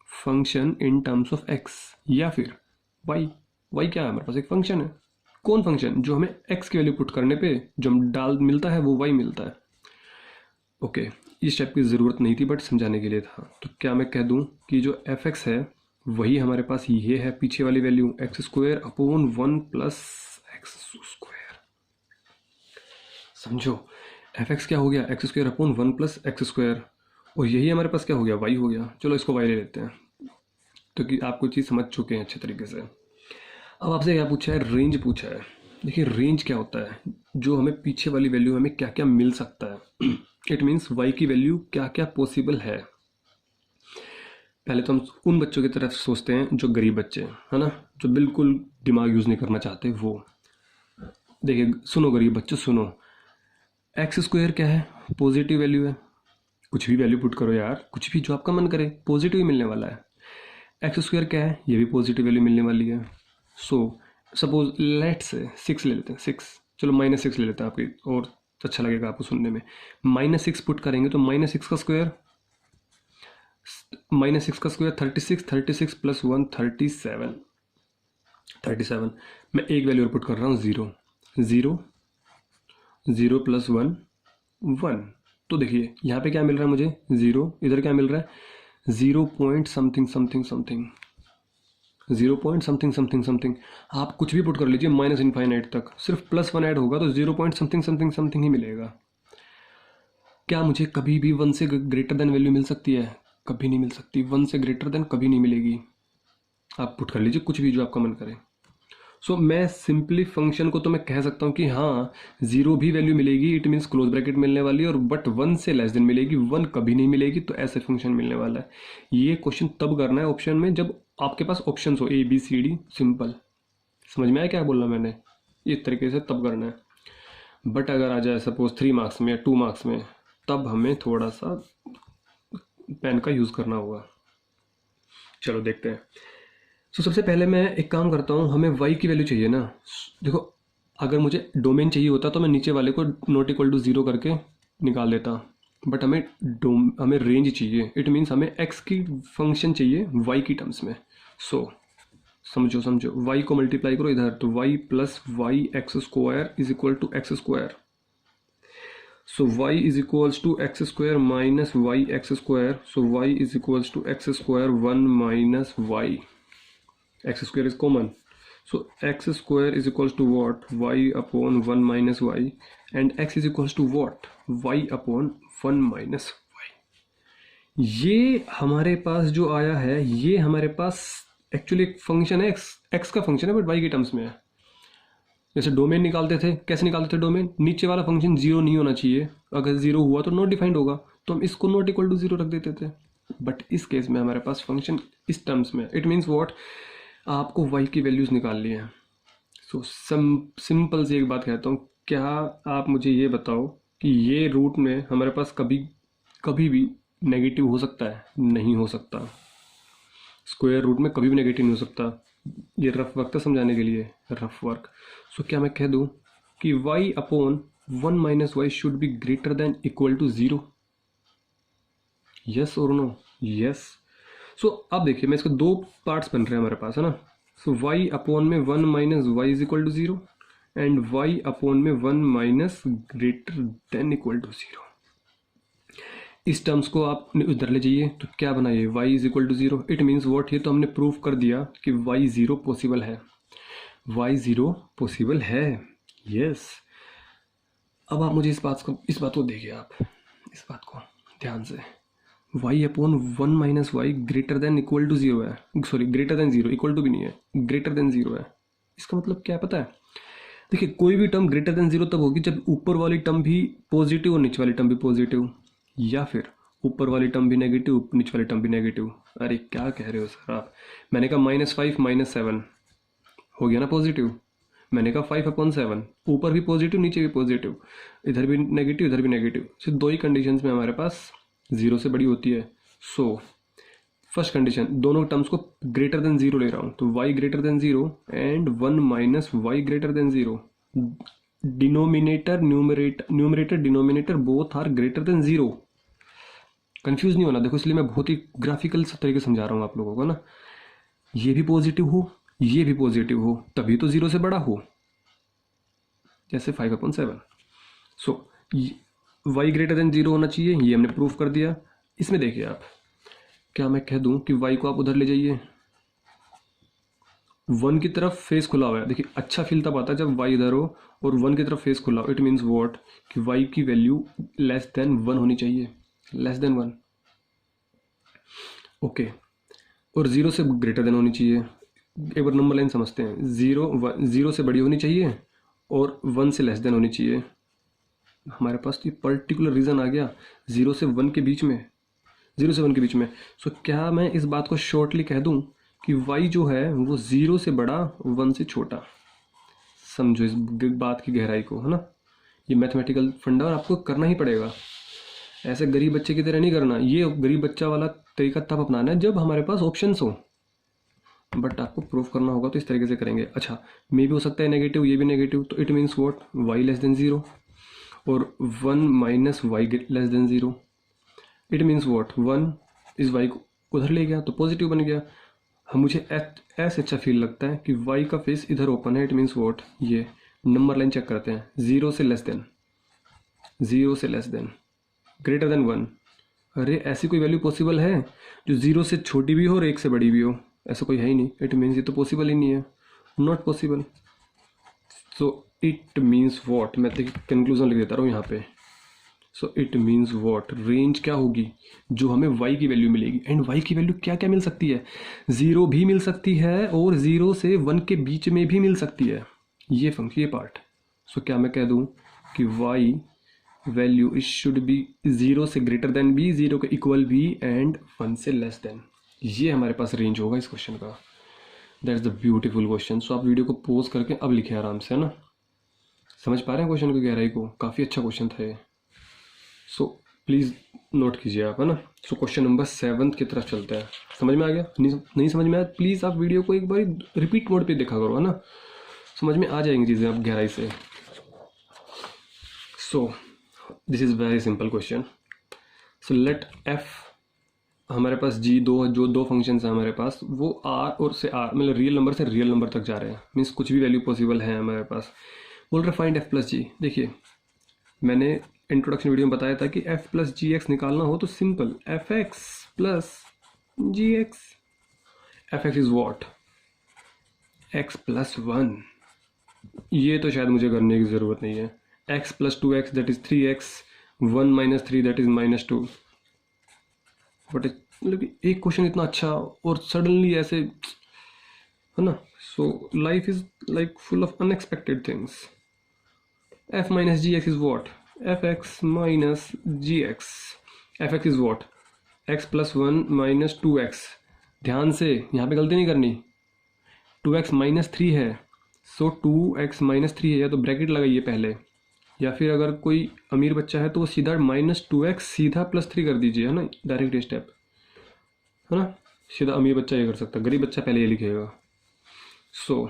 function in terms of x, या फिर y क्या है हमारे पास? एक फंक्शन है। कौन फंक्शन? जो हमें x की वैल्यू पुट करने पे जो हम डाल मिलता है वो y मिलता है। ओके, इस स्टेप की ज़रूरत नहीं थी बट समझाने के लिए था। तो क्या मैं कह दूं कि जो fx है वही हमारे पास ये है, पीछे वाली value x square upon 1 plus x square. समझो fx क्या हो गया? X square upon 1 plus x square, और यही हमारे पास क्या हो गया? y हो गया। चलो इसको y ले लेते हैं तो कि आपको चीज़ समझ चुके हैं अच्छे तरीके से। अब आपसे क्या पूछा है? रेंज पूछा है। देखिए रेंज क्या होता है? जो हमें पीछे वाली वैल्यू हमें क्या क्या मिल सकता है। इट मीन्स y की वैल्यू क्या क्या पॉसिबल है। पहले तो हम उन बच्चों की तरफ सोचते हैं जो गरीब बच्चे हैं, है ना, जो बिल्कुल दिमाग यूज़ नहीं करना चाहते। वो देखिए, सुनो गरीब बच्चों सुनो, एक्स स्क्वायर क्या है? पॉजिटिव वैल्यू है। कुछ भी वैल्यू पुट करो यार, कुछ भी जो आपका मन करे, पॉजिटिव ही मिलने वाला है। एक्स स्क्वायर क्या है? ये भी पॉजिटिव वैल्यू मिलने वाली है। सो सपोज लेट से 6 ले लेते हैं, 6, चलो -6 ले लेते हैं आपकी, और अच्छा लगेगा आपको सुनने में। -6 पुट करेंगे तो -6 का स्क्वायर, -6 का स्क्वायर 36, 36 प्लस 1 37, 37। मैं एक वैल्यू और पुट कर रहा हूँ 0, 0, 0 प्लस 1 1। तो देखिए यहाँ पे क्या मिल रहा है मुझे? 0। इधर क्या मिल रहा है? 0 point something something something, 0 point something something something. आप कुछ भी पुट कर लीजिए माइनस इनफाइनाइट तक, सिर्फ +1 ऐड होगा तो 0 पॉइंट समथिंग समथिंग समथिंग ही मिलेगा। क्या मुझे कभी भी 1 से ग्रेटर देन वैल्यू मिल सकती है? कभी नहीं मिल सकती। 1 से ग्रेटर देन कभी नहीं मिलेगी। आप पुट कर लीजिए कुछ भी जो आपका मन करे। सो मैं सिंपली फंक्शन को तो मैं कह सकता हूँ कि हाँ 0 भी वैल्यू मिलेगी, इट मीन्स क्लोज ब्रैकेट मिलने वाली है, और बट 1 से लेस देन मिलेगी, 1 कभी नहीं मिलेगी, तो ऐसे फंक्शन मिलने वाला है। ये क्वेश्चन तब करना है ऑप्शन में जब आपके पास ऑप्शन हो ABCD सिंपल। समझ में आया क्या बोलना मैंने? इस तरीके से तब करना है। बट अगर आ जाए सपोज 3 मार्क्स में या 2 मार्क्स में, तब हमें थोड़ा सा पेन का यूज़ करना होगा। चलो देखते हैं। सो सबसे पहले मैं एक काम करता हूँ, हमें y की वैल्यू चाहिए ना। देखो अगर मुझे डोमेन चाहिए होता तो मैं नीचे वाले को नॉट इक्वल टू 0 करके निकाल देता, बट हमें रेंज चाहिए। इट मीन्स हमें x की फंक्शन चाहिए y की टर्म्स में। सो समझो y को मल्टीप्लाई करो इधर, तो y plus y x square is equal to x square. So y is equals to x square minus y x square. So y is equals to x square 1 minus y. X square is common. So x square is equals to what? Y upon 1 minus y. And x is equals to what? Y upon 1 minus y. ये हमारे पास जो आया है, ये हमारे पास actually एक function है, x का फंक्शन है बट y के टर्म्स में है। जैसे डोमेन निकालते थे, कैसे निकालते थे डोमेन? नीचे वाला फंक्शन 0 नहीं होना चाहिए, अगर 0 हुआ तो नॉट डिफाइंड होगा, तो हम इसको नॉट इक्वल टू 0 रख देते थे। बट इस केस में हमारे पास फंक्शन इस टर्म्स में, इट मीन्स व्हाट, आपको y की वैल्यूज निकालनी है। सो सिंपल सी एक बात कहता हूँ, क्या आप मुझे ये बताओ कि ये रूट में हमारे पास कभी भी नेगेटिव हो सकता है? नहीं हो सकता। स्क्वायर रूट में कभी भी नेगेटिव नहीं हो सकता। ये रफ वर्क था समझाने के लिए, रफ वर्क। सो क्या मैं कह दूं कि y upon 1 minus y should be greater than equal to 0? Yes और नो? यस। सो अब देखिए मैं इसको दो पार्ट्स बन रहे हैं हमारे पास, है ना। सो y अपॉन में 1 minus y is equal to 0 and y upon में 1 minus greater than equal to 0। इस टर्म्स को आप उधर ले जाइए तो क्या बनाइए, y is equal to 0। It means what, ये तो हमने प्रूव कर दिया कि y 0 पॉसिबल है, y 0 पॉसिबल है, यस। अब आप मुझे इस बात को देखिए, आप इस बात को ध्यान से, y upon 1 minus y greater than equal to 0 है, sorry greater than 0, equal to भी नहीं है, ग्रेटर देन 0 है। इसका मतलब क्या है पता है, देखिए कोई भी टर्म ग्रेटर देन 0 तब होगी जब ऊपर वाली टर्म भी पॉजिटिव और नीचे वाली टर्म भी पॉजिटिव, या फिर ऊपर वाली टर्म भी नेगेटिव नीचे वाली टर्म भी नेगेटिव। अरे क्या कह रहे हो सर आप, मैंने कहा -5 -7 हो गया ना पॉजिटिव, मैंने कहा 5 अपॉन 7, ऊपर भी पॉजिटिव नीचे भी पॉजिटिव, इधर भी नेगेटिव इधर भी नेगेटिव। सिर्फ दो ही कंडीशंस में हमारे पास 0 से बड़ी होती है। सो फर्स्ट कंडीशन, दोनों टर्म्स को ग्रेटर देन 0 ले रहा हूँ, तो y greater than 0 and 1 minus y greater than 0, denominator numerator denominator both are greater than 0। Confuse नहीं होना, देखो इसलिए मैं बहुत ही ग्राफिकल तरीके से समझा रहा हूँ आप लोगों को ना। ये भी पॉजिटिव हो ये भी पॉजिटिव हो तभी तो 0 से बड़ा हो, जैसे 5 अपॉन 7। सो y ग्रेटर देन 0 होना चाहिए, ये हमने प्रूफ कर दिया। इसमें देखिए आप, क्या मैं कह दूं कि y को आप उधर ले जाइए, 1 की तरफ फेस खुला हुआ है। देखिए अच्छा फील तब आता है जब y इधर हो और 1 की तरफ फेस खुला हो। इट मीन्स वॉट कि y की वैल्यू लेस देन 1 होनी चाहिए, लेस देन 1, ओके। और 0 से ग्रेटर देन होनी चाहिए। एक बार नंबर लाइन समझते हैं, 0 से बड़ी होनी चाहिए और 1 से लेस देन होनी चाहिए। हमारे पास तो पर्टिकुलर रीज़न आ गया 0 से 1 के बीच में, 0 से 1 के बीच में। सो क्या मैं इस बात को शॉर्टली कह दूं कि y जो है वो 0 से बड़ा 1 से छोटा। समझो इस बात की गहराई को, है ना। ये मैथमेटिकल फंडा और आपको करना ही पड़ेगा, ऐसे गरीब बच्चे की तरह नहीं करना। ये गरीब बच्चा वाला तरीका तब अपनाना है जब हमारे पास ऑप्शंस हो, बट आपको प्रूफ करना होगा तो इस तरीके से करेंगे। अच्छा, मे भी हो सकता है नेगेटिव, ये भी नेगेटिव, तो it means what, y less than 0 और 1 minus y less than 0। It means what, 1 इस y को उधर ले गया तो पॉजिटिव बन गया। हम मुझे ऐसे अच्छा फील लगता है कि y का फेस इधर ओपन है। इट मीन्स वॉट, ये नंबर लाइन चेक करते हैं, 0 से लेस देन, 0 से लेस देन, ग्रेटर देन 1। अरे ऐसी कोई वैल्यू पॉसिबल है जो 0 से छोटी भी हो और 1 से बड़ी भी हो? ऐसा कोई है ही नहीं। इट मीन्स ये तो पॉसिबल ही नहीं है, not possible. So it means what, मैं कंक्लूजन लिख देता रहा हूँ यहाँ पे। सो इट मीन्स वॉट, रेंज क्या होगी जो हमें y की वैल्यू मिलेगी। एंड y की वैल्यू क्या क्या मिल सकती है, 0 भी मिल सकती है और 0 से 1 के बीच में भी मिल सकती है, ये फंक्शन, ये पार्ट। सो क्या मैं कह दूँ कि y value it should be 0 से ग्रेटर देन बी, 0 के इक्वल बी एंड 1 से लेस देन। ये हमारे पास रेंज होगा इस क्वेश्चन का। That is the beautiful question. So आप वीडियो को पॉज करके अब लिखे आराम से, है ना। समझ पा रहे हैं क्वेश्चन की गहराई को? काफ़ी अच्छा क्वेश्चन था ये। सो प्लीज़ नोट कीजिए आप, है ना। सो क्वेश्चन नंबर 7 की तरफ चलते हैं। समझ में आ गया? नहीं समझ में आया प्लीज़ आप वीडियो को एक बार रिपीट मोड पे देखा करो, है ना। समझ में आ जाएंगी चीज़ें आप गहराई से। So this is very simple question. So let f, हमारे पास जो दो फंक्शंस हैं हमारे पास, वो r और से r मतलब रियल नंबर से रियल नंबर तक जा रहे हैं। मीन्स कुछ भी वैल्यू पॉसिबल है हमारे पास। बोल रहे फाइंड f प्लस जी। देखिए मैंने इंट्रोडक्शन वीडियो में बताया था कि f प्लस जी एक्स निकालना हो तो simple fx plus g x. F x is what, x plus 1। ये तो शायद मुझे करने की ज़रूरत नहीं है। x plus 2x that is 3x, 1 minus 3 that is -2। But मतलब एक क्वेश्चन इतना अच्छा और सडनली ऐसे, है ना। So life is like full of unexpected things. f minus g x is what, f x minus g x. F x is what, x plus 1 minus 2x। ध्यान से यहाँ पे गलती नहीं करनी, 2x माइनस 3 है, सो 2x माइनस 3 है, या तो ब्रैकेट लगाइए पहले, या फिर अगर कोई अमीर बच्चा है तो वो सीधा -2x सीधा +3 कर दीजिए, है ना, डायरेक्ट स्टेप, है ना। सीधा अमीर बच्चा ये कर सकता है, गरीब बच्चा पहले ये लिखेगा। सो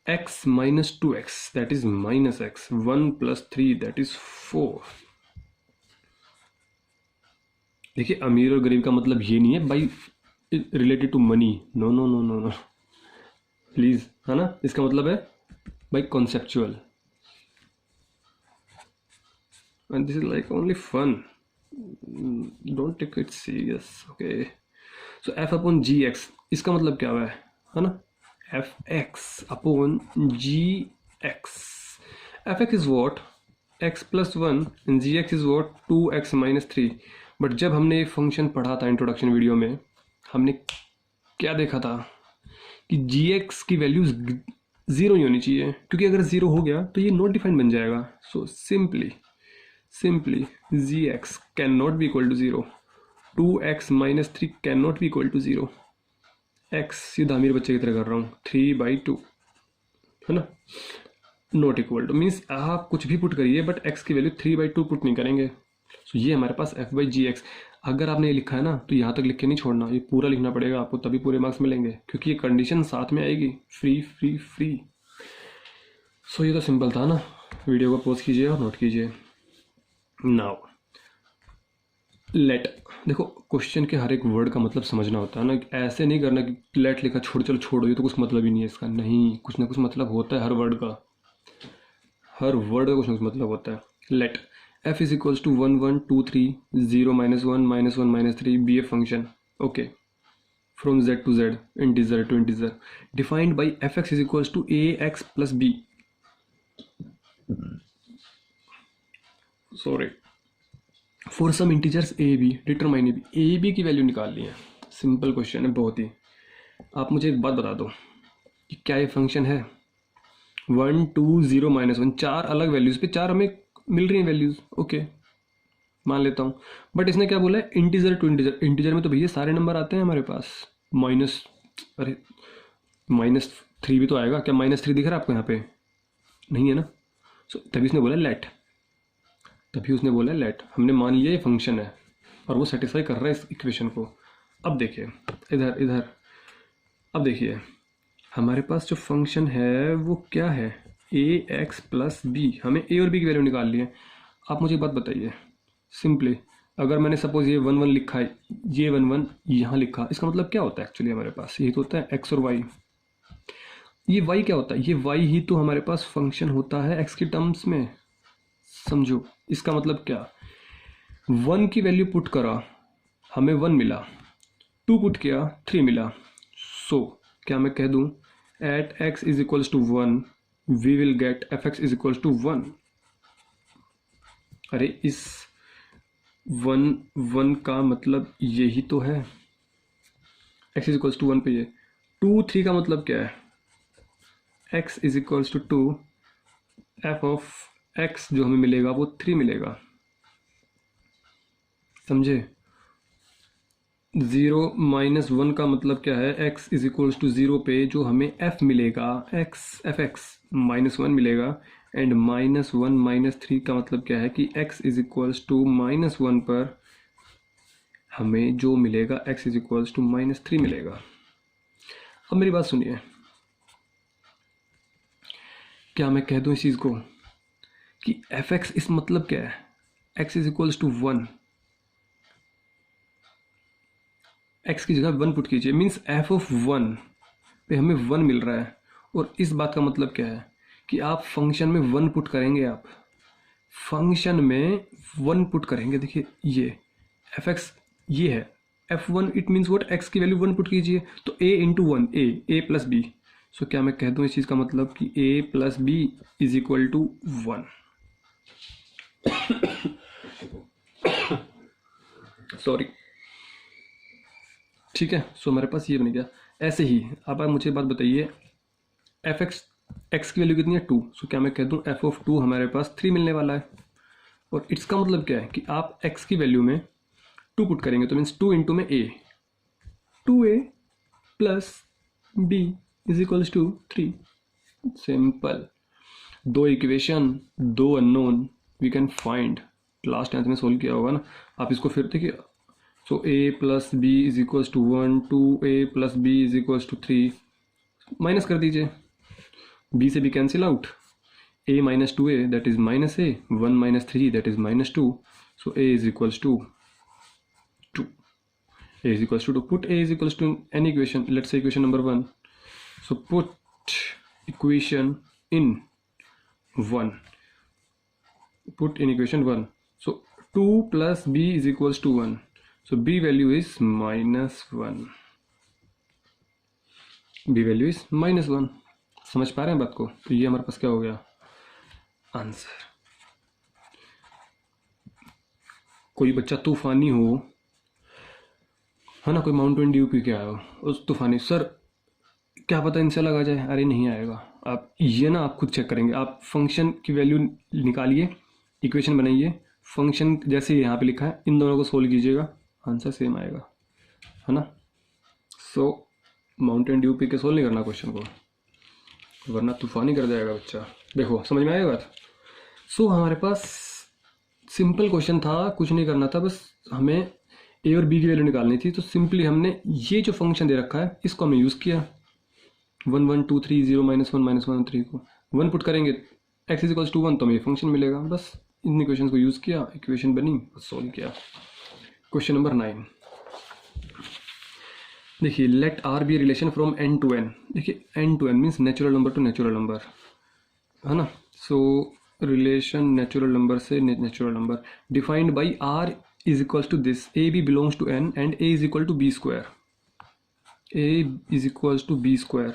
x minus 2x that is -x, 1 plus 3 that is 4। देखिए अमीर और गरीब का मतलब ये नहीं है भाई related to money, no no no no no please, है ना। इसका मतलब है भाई conceptual, and this is like only fun, don't take it serious, okay. So f upon g x, इसका मतलब क्या हुआ है ना, f x upon g x. F x is what, x plus one, g x is what 2x-3। But जब हमने ये function पढ़ा था इंट्रोडक्शन वीडियो में, हमने क्या देखा था कि जी एक्स की वैल्यूज ज़ीरो ही होनी चाहिए, क्योंकि अगर ज़ीरो हो गया तो ये नॉट डिफाइंड बन जाएगा। So simply g x can not be equal to zero, 2x-3 can not be equal to zero. X सीधा अमीर बच्चे की तरह कर रहा हूँ, 3/2 है ना, नॉट इक्वल टू मीन्स आप कुछ भी पुट करिए बट एक्स की वैल्यू 3/2 पुट नहीं करेंगे। सो ये हमारे पास एफ बाई जी एक्स। अगर आपने ये लिखा है ना तो यहाँ तक लिख के नहीं छोड़ना, ये पूरा लिखना पड़ेगा आपको, तभी पूरे मार्क्स मिलेंगे, क्योंकि ये कंडीशन साथ में आएगी, फ्री फ्री फ्री। सो ये तो सिंपल था ना। वीडियो को पॉज कीजिए और नोट कीजिए। नाउ लेट, देखो क्वेश्चन के हर एक वर्ड का मतलब समझना होता है ना, ऐसे नहीं करना कि लेट लिखा चलो छोड़ो, ये तो कुछ मतलब ही नहीं है इसका, नहीं, कुछ ना कुछ मतलब होता है हर वर्ड का, हर वर्ड का कुछ ना कुछ मतलब होता है। Let f is equals to 1 1 2 3 0 -1 -1 -3 be a function, okay, from z to z, integer to integer, defined by fx is equals to ax plus b, sorry, for some integers a b determine a b की value निकालनी है। Simple question है बहुत ही। आप मुझे एक बात बता दो कि क्या ये फंक्शन है, 1 2 0 -1, चार अलग वैल्यूज पे चार हमें मिल रही हैं वैल्यूज, ओके मान लेता हूँ। बट इसने क्या बोला है, इंटीजर टू इंटीजर, इंटीजर में तो भैया सारे नंबर आते हैं हमारे पास, माइनस, अरे -3 भी तो आएगा, क्या -3 दिख रहा है आपको यहाँ पे, नहीं है ना। सो तभी उसने बोला लेट, हमने मान लिया ये फंक्शन है और वो सेटिस्फाई कर रहा है इस इक्वेशन को। अब देखिए इधर अब देखिए हमारे पास जो फंक्शन है वो क्या है, ax प्लस बी, हमें a और b की वैल्यू निकाल ली है। आप मुझे एक बात बताइए सिंपली, अगर मैंने सपोज ये 1 1 लिखा है, ये 1 1 यहाँ लिखा, इसका मतलब क्या होता है एक्चुअली, हमारे पास यही तो होता है x और y। ये y क्या होता है, ये y ही तो हमारे पास फंक्शन होता है x की टर्म्स में, समझो इसका मतलब क्या, 1 की वैल्यू पुट करा हमें 1 मिला, 2 पुट किया 3 मिला। सो क्या मैं कह दूं, at x is equals to 1 we will get fx is equals to 1। अरे इस 1 1 का मतलब यही तो है, x इज इक्वल्स टू 1 पे ये 2 3 का मतलब क्या है, x is equals to 2, f of x जो हमें मिलेगा वो 3 मिलेगा, समझे। 0 -1 का मतलब क्या है, x इज इक्वल्स टू 0 पे जो हमें f मिलेगा, एफ एक्स -1 मिलेगा, एंड -1 -3 का मतलब क्या है कि x इज इक्वल्स टू -1 पर हमें जो मिलेगा x इज इक्वल्स टू -3 मिलेगा। अब मेरी बात सुनिए, क्या मैं कह दूं इस चीज़ को कि एफ एक्स इस मतलब क्या है, x is equals to 1, x की जगह 1 पुट कीजिए, मीन्स f ऑफ 1 पे हमें 1 मिल रहा है, और इस बात का मतलब क्या है कि आप फंक्शन में 1 पुट करेंगे, आप फंक्शन में 1 पुट करेंगे। देखिए ये एफ एक्स ये है, f1 it means what, x की वैल्यू 1 पुट कीजिए तो a into 1, a plus B. So क्या मैं कह दूं इस चीज़ का मतलब कि a plus b is equal to 1। Sorry, ठीक है। सो हमारे पास ये बन गया। ऐसे ही अब आप मुझे बात बताइए, एफ एक्स की वैल्यू कितनी है 2, सो क्या मैं कह दूं एफ ऑफ 2 हमारे पास 3 मिलने वाला है, और इसका मतलब क्या है कि आप x की वैल्यू में 2 पुट करेंगे तो मीन्स 2 इंटू में a, 2a plus b is equals to 3। Simple, 2 equation 2 unknown we can find, class 10th में सोल्व किया होगा ना। आप इसको फिर देखिए, so a plus b is equals to 1, 2a plus b is equals to 3, minus कर दीजिए, b से b cancel out, a minus 2a that is minus a, 1 minus 3 that is minus 2, so a is equals to 2। A is equals to 2. Put A is equals to any equation. Let's say equation number 1. So put equation in 1. Put in equation 1. So 2 plus B is equals to 1. So B value is minus 1. B value is minus 1. समझ पा रहे हैं बात को? तो ये हमारे पास क्या हो गया आंसर। कोई बच्चा तूफानी हो, है ना, कोई माउंटेन ड्यू पी के आया हो, उस तूफानी, सर क्या पता इनसे लगा जाए, अरे नहीं आएगा। आप ये ना आप खुद चेक करेंगे। आप फंक्शन की वैल्यू निकालिए, इक्वेशन बनाइए, फंक्शन जैसे यहाँ पे लिखा है इन दोनों को सोल्व कीजिएगा, आंसर सेम आएगा, है ना। सो माउंटेन ड्यू पी के सोल्व नहीं करना क्वेश्चन को, वरना तूफानी कर जाएगा बच्चा। देखो समझ में आएगा बात। सो हमारे पास सिंपल क्वेश्चन था, कुछ नहीं करना था, बस हमें ए और बी की वैल्यू निकालनी थी। तो सिंपली हमने ये जो फंक्शन दे रखा है इसको हमने यूज़ किया, 1 1 2 3 0 -1 -1 3 को 1 पुट करेंगे, x इज इक्वल्स टू 1 तो हमें ये फंक्शन मिलेगा। बस इन इक्वेशन को यूज़ किया, इक्वेशन बनी, बस सॉल्व किया। क्वेश्चन नंबर 9 देखिए, let R be relation from n to n। देखिए n to n means natural number to natural number, है ना। सो रिलेशन नेचुरल नंबर से natural number defined by r is equals to this, a b belongs to n and a is equal to B square, a is equals to B square.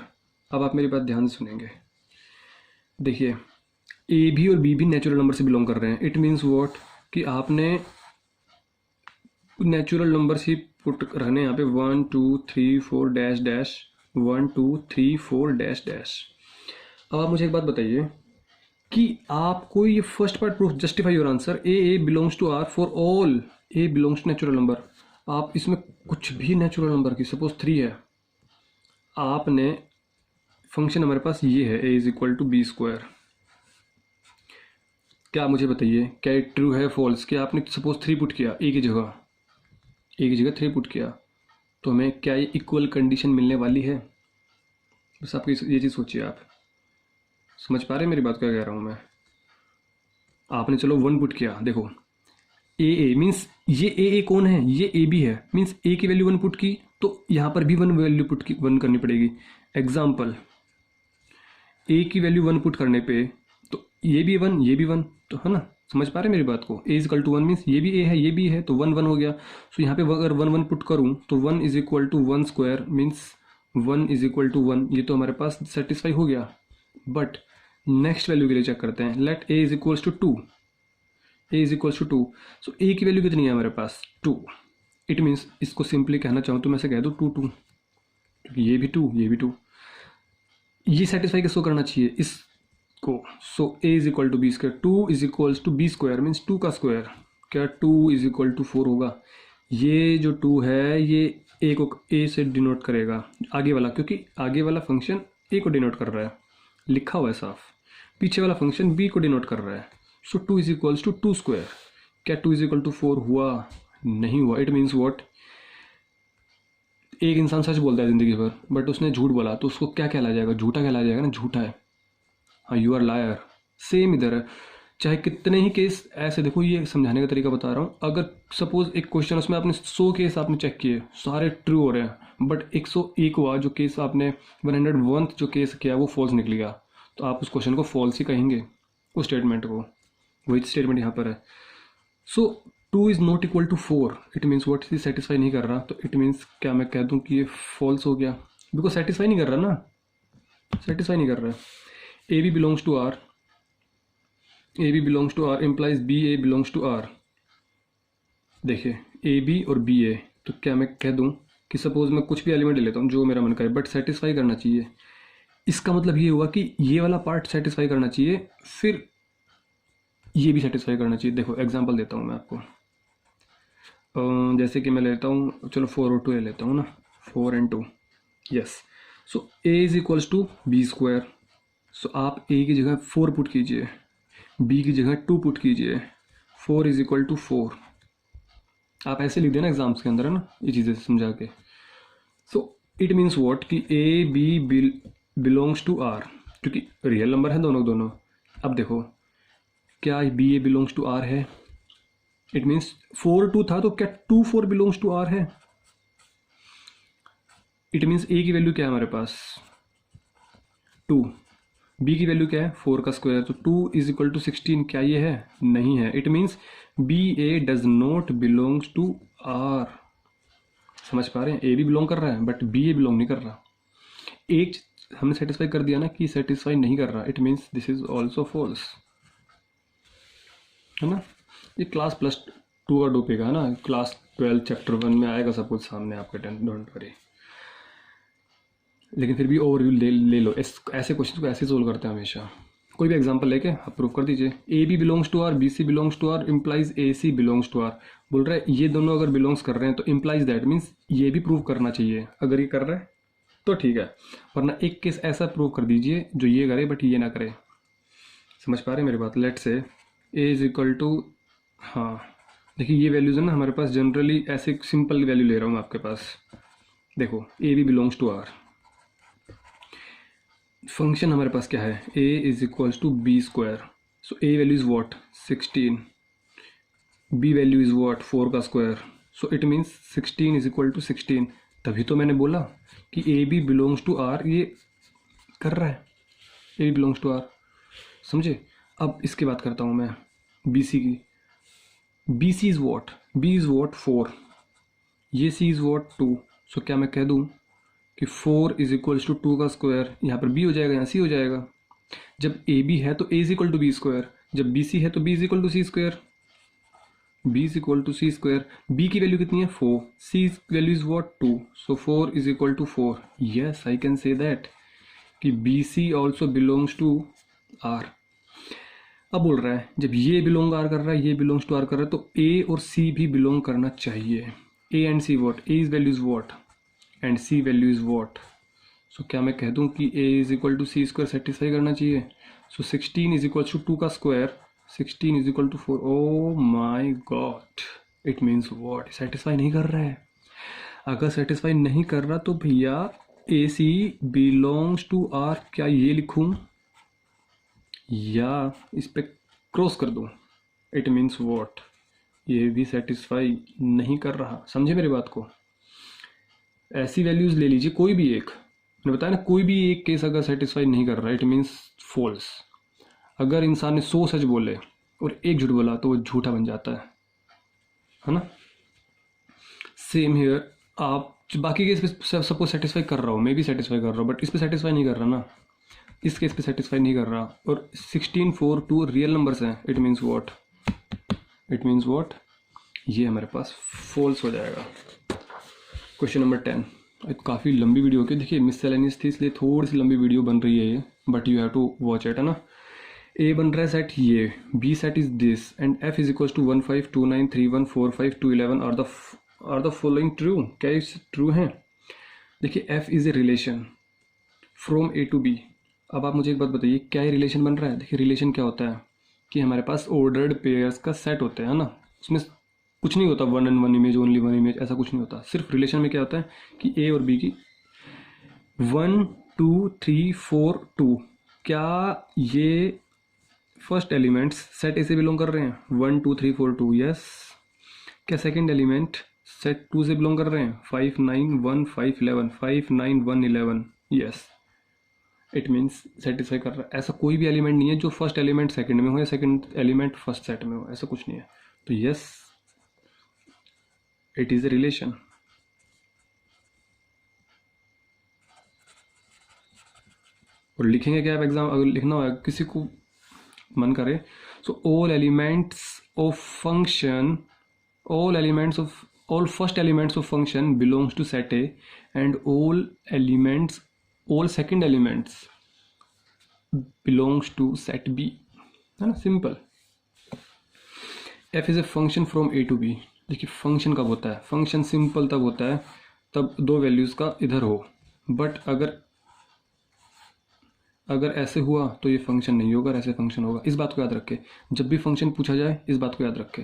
अब आप मेरी बात ध्यान से सुनेंगे। देखिए ए भी और बी भी नेचुरल नंबर से बिलोंग कर रहे हैं। इट मीन्स व्हाट कि आपने नेचुरल नंबर ही पुट रखने यहाँ पे 1 2 3 4 डैश डैश 1 2 3 4 डैश डैश। अब आप मुझे एक बात बताइए कि आपको ये first part proof justify your answer, a belongs to R for all a belongs to natural number. आप इसमें कुछ भी नेचुरल नंबर की, सपोज 3 है, आपने फंक्शन हमारे पास ये है A is equal to B square. क्या मुझे बताइए क्या ट्रू है फॉल्स? क्या आपने सपोज 3 पुट किया ए की जगह 3 पुट किया, तो हमें क्या ये इक्वल कंडीशन मिलने वाली है? बस आपकी ये चीज़ सोचिए। आप समझ पा रहे हैं मेरी बात, क्या कह रहा हूँ मैं? आपने चलो 1 पुट किया, देखो ए मीन्स ये ए कौन है, ये ए बी है, मीन्स ए की वैल्यू 1 पुट की तो यहाँ पर भी 1 वैल्यू पुट की 1 करनी पड़ेगी। एग्जाम्पल, ए की वैल्यू 1 पुट करने पे तो ये भी 1 ये भी 1, तो है ना, समझ पा रहे हैं मेरी बात को? ए इजकल टू 1 मीन्स ये भी ए है ये भी है, तो 1 1 हो गया। सो यहाँ पे अगर 1 1 पुट करूँ तो 1 is equal to 1 square means 1 is equal to 1, ये तो हमारे पास सेटिस्फाई हो गया। बट नेक्स्ट वैल्यू के लिए चेक करते हैं। Let a is equals to 2, a is equals to 2। So a की वैल्यू कितनी है हमारे पास 2। इट मीन्स इसको सिंपली कहना चाहूँ तो मैं से कह दूँ 2 2, क्योंकि ये भी 2 ये भी 2। ये सेटिस्फाई किसको करना चाहिए? इसको। So A is equal to B square, 2 is equals to B square means 2 का स्क्वायर। क्या 2 इज इक्वल टू 4 होगा? ये जो 2 है ये ए को ए से डिनोट करेगा, आगे वाला, क्योंकि आगे वाला फंक्शन ए को डिनोट कर रहा है, लिखा हुआ है साफ। पीछे वाला फंक्शन बी को डिनोट कर रहा है। So 2 is equals to 2 square. क्या 2 इज इक्वल टू 4 हुआ? नहीं हुआ। It means what? एक इंसान सच बोलता है जिंदगी भर, बट उसने झूठ बोला तो उसको क्या कहलाया जाएगा? झूठा कहलाया जाएगा ना, झूठा है। हाँ, यू आर लायर। सेम इधर है, चाहे कितने ही केस ऐसे, देखो ये समझाने का तरीका बता रहा हूँ। अगर सपोज एक क्वेश्चन उसमें आपने 100 केस आपने चेक किए, सारे ट्रू हो रहे हैं, बट 101 हुआ जो केस आपने 101 जो केस किया वो फॉल्स निकल गया, तो आप उस क्वेश्चन को फॉल्स ही कहेंगे, उस स्टेटमेंट को। वही स्टेटमेंट यहाँ पर है। So 2 is not equal to 4, it means what? Is satisfy नहीं कर रहा, तो इट मीन्स क्या मैं कह दूँ कि ये फॉल्स हो गया, बिकॉज सेटिस्फाई नहीं कर रहा ना, सेटिस्फाई नहीं कर रहा है। A b belongs to R, a b belongs to R implies b a belongs to R. देखिए ए बी और बी ए, तो क्या मैं कह दूँ कि सपोज मैं कुछ भी एलिमेंट ले लेता हूँ जो मेरा मन करे, बट सेटिस्फाई करना चाहिए। इसका मतलब ये हुआ कि ये वाला पार्ट सेटिस्फाई करना चाहिए, फिर ये भी सेटिस्फाई करना चाहिए। देखो एग्जांपल देता हूँ मैं आपको, जैसे कि मैं लेता हूँ, चलो 4 और 2 ले लेता हूँ ना, 4 and 2, yes. So A is equals to B square. So आप ए की जगह 4 पुट कीजिए, बी की जगह 2 पुट कीजिए, 4 इज इक्वल टू 4। आप ऐसे लिख देना एग्जाम्स के अंदर, है ना, ये चीज़ें समझा के। सो इट मीन्स वॉट कि a b belongs to R, क्योंकि रियल नंबर है दोनों। अब देखो क्या b a belongs to R है? इट मीन्स 4 2 था, तो क्या 2 4 बिलोंग्स टू आर है? इट मीन्स ए की वैल्यू क्या है हमारे पास 2, बी की वैल्यू क्या है 4 का स्क्वायर, तो 2 इज इक्वल टू 16, क्या ये है? नहीं है। It means b a does not belongs to R. समझ पा रहे हैं? ए भी बिलोंग कर रहा है बट बी ए बिलोंग नहीं कर रहा। एक हमने सेटिस्फाई कर दिया ना कि सेटिस्फाई नहीं कर रहा, it means this is also false, है ना। ये क्लास +2 का टॉपिक है ना, क्लास 12 चैप्टर 1 में आएगा सब कुछ सामने आपके, डोंट वरी। लेकिन फिर भी ओवरव्यू ले लो। ऐसे क्वेश्चन को ऐसे सोल्व करते हैं हमेशा। कोई भी एग्जांपल लेके आप प्रूव कर दीजिए। A b belongs to R, b c belongs to R, implies a c belongs to R. बोल रहा है ये दोनों अगर बिलोंग्स कर रहे हैं तो इम्प्लाइज दैट मीन्स ये भी प्रूव करना चाहिए। अगर ये कर रहा है तो ठीक है, वरना एक केस ऐसा प्रूव कर दीजिए जो ये करे बट ये ना करे। समझ पा रहे हैं मेरी बात? लेट से ए इज इक्वल टू, हाँ देखिए ये वैल्यूज है ना हमारे पास, जनरली ऐसे सिंपल वैल्यू ले रहा हूँ मैं आपके पास। देखो a b belongs to R, function हमारे पास क्या है, a is equals to B square. So a value is what 16, b value is what 4 का square. So it means 16 is equal to 16। तभी तो मैंने बोला कि a b belongs to r, ये कर रहा है a b belongs to r। समझे? अब इसकी बात करता हूँ मैं बी सी की। B c is what, b is what 4, ये c इज वॉट 2। सो क्या मैं कह दूँ कि 4 इज इक्वल्स टू 2 का स्क्वायर, यहाँ पर b हो जाएगा, यहाँ c हो जाएगा। जब ए बी है तो a is equal to B square, जब बी सी है तो b is equal to C square, b is equal to C square. b की वैल्यू कितनी है 4, c value is what 2, so 4 is equal to 4। Yes I can say that कि B C also belongs to R. अब बोल रहा है जब ये बिलोंग आर कर रहा है, ये बिलोंग्स टू आर कर रहा है, तो a और c भी बिलोंग करना चाहिए। a and c what, a is value is what and c value is what. So क्या मैं कह दूं कि a is equal to C square satisfy करना चाहिए। सो 16 इज इक्वल टू 2 का square, 16 is equal to 4। Oh my god, it means what, satisfy नहीं कर रहा है। अगर सेटिस्फाई नहीं कर रहा तो भैया ए सी बिलोंग्स टू आर, क्या ये लिखूं या इस पे क्रॉस कर दूं? इट मीन्स वॉट, ये भी सेटिस्फाई नहीं कर रहा। समझे मेरी बात को? ऐसी वैल्यूज ले लीजिए कोई भी एक, मैंने बताया ना, कोई भी एक केस अगर सेटिस्फाई नहीं कर रहा इट मीन्स फॉल्स। अगर इंसान ने 100 सच बोले और एक झूठ बोला तो वो झूठा बन जाता है ना। सेम हियर, आप बाकी केस पे सपोज सेटिस्फाई कर रहा हो, मैं भी सेटिस्फाई कर रहा हूँ, बट इस पे सेटिस्फाई नहीं कर रहा ना, इस केस पे सेटिस्फाई नहीं कर रहा, और 16 4 2 रियल नंबर्स हैं, it means what, it means what, ये हमारे पास फॉल्स हो जाएगा। Question number 10। काफ़ी लंबी वीडियो होगी, देखिए मिससेलेनियस थी इसलिए थोड़ी सी लंबी वीडियो बन रही है ये, but you have to watch it, है ना। ए बन रहा है सेट ये, b set is this and f is equal to 1 5 2 9 3 1 4 5 2 11 are the following true. क्या ये ट्रू है? देखिए f is a relation from a to b. अब आप मुझे एक बात बताइए, क्या ये रिलेशन बन रहा है? देखिए रिलेशन क्या होता है कि हमारे पास ऑर्डर्ड पेयर्स का सेट होता है ना, उसमें कुछ नहीं होता 1 and 1 इमेज, ओनली 1 इमेज, ऐसा कुछ नहीं होता। सिर्फ रिलेशन में क्या होता है कि ए और बी की 1 2 3 4 2, क्या ये फर्स्ट एलिमेंट्स सेट ए से बिलोंग कर रहे हैं? 1 2 3 4 2, यस। क्या सेकंड एलिमेंट सेट 2 से बिलोंग कर रहे हैं? 5 9 1 5 11, 5 9 1 11, यस। इट मीन्स सेटिस्फाई कर रहा है। ऐसा कोई भी एलिमेंट नहीं है जो फर्स्ट एलिमेंट सेकंड में हो या सेकंड एलिमेंट फर्स्ट सेट में हो, ऐसा कुछ नहीं है। तो yes, it is a relation. और लिखेंगे क्या आप एग्जाम, अगर लिखना हो किसी को मन करे, so all elements of function, all first elements of function belongs to set A and all second elements belongs to set B, है ना, simple. f is a function from A to B। देखिए function कब होता है? Function simple तब होता है तब दो वैल्यूज का इधर हो, बट अगर ऐसे हुआ तो ये फंक्शन नहीं होगा, ऐसे फंक्शन होगा। इस बात को याद रखें, जब भी फंक्शन पूछा जाए इस बात को याद रखें,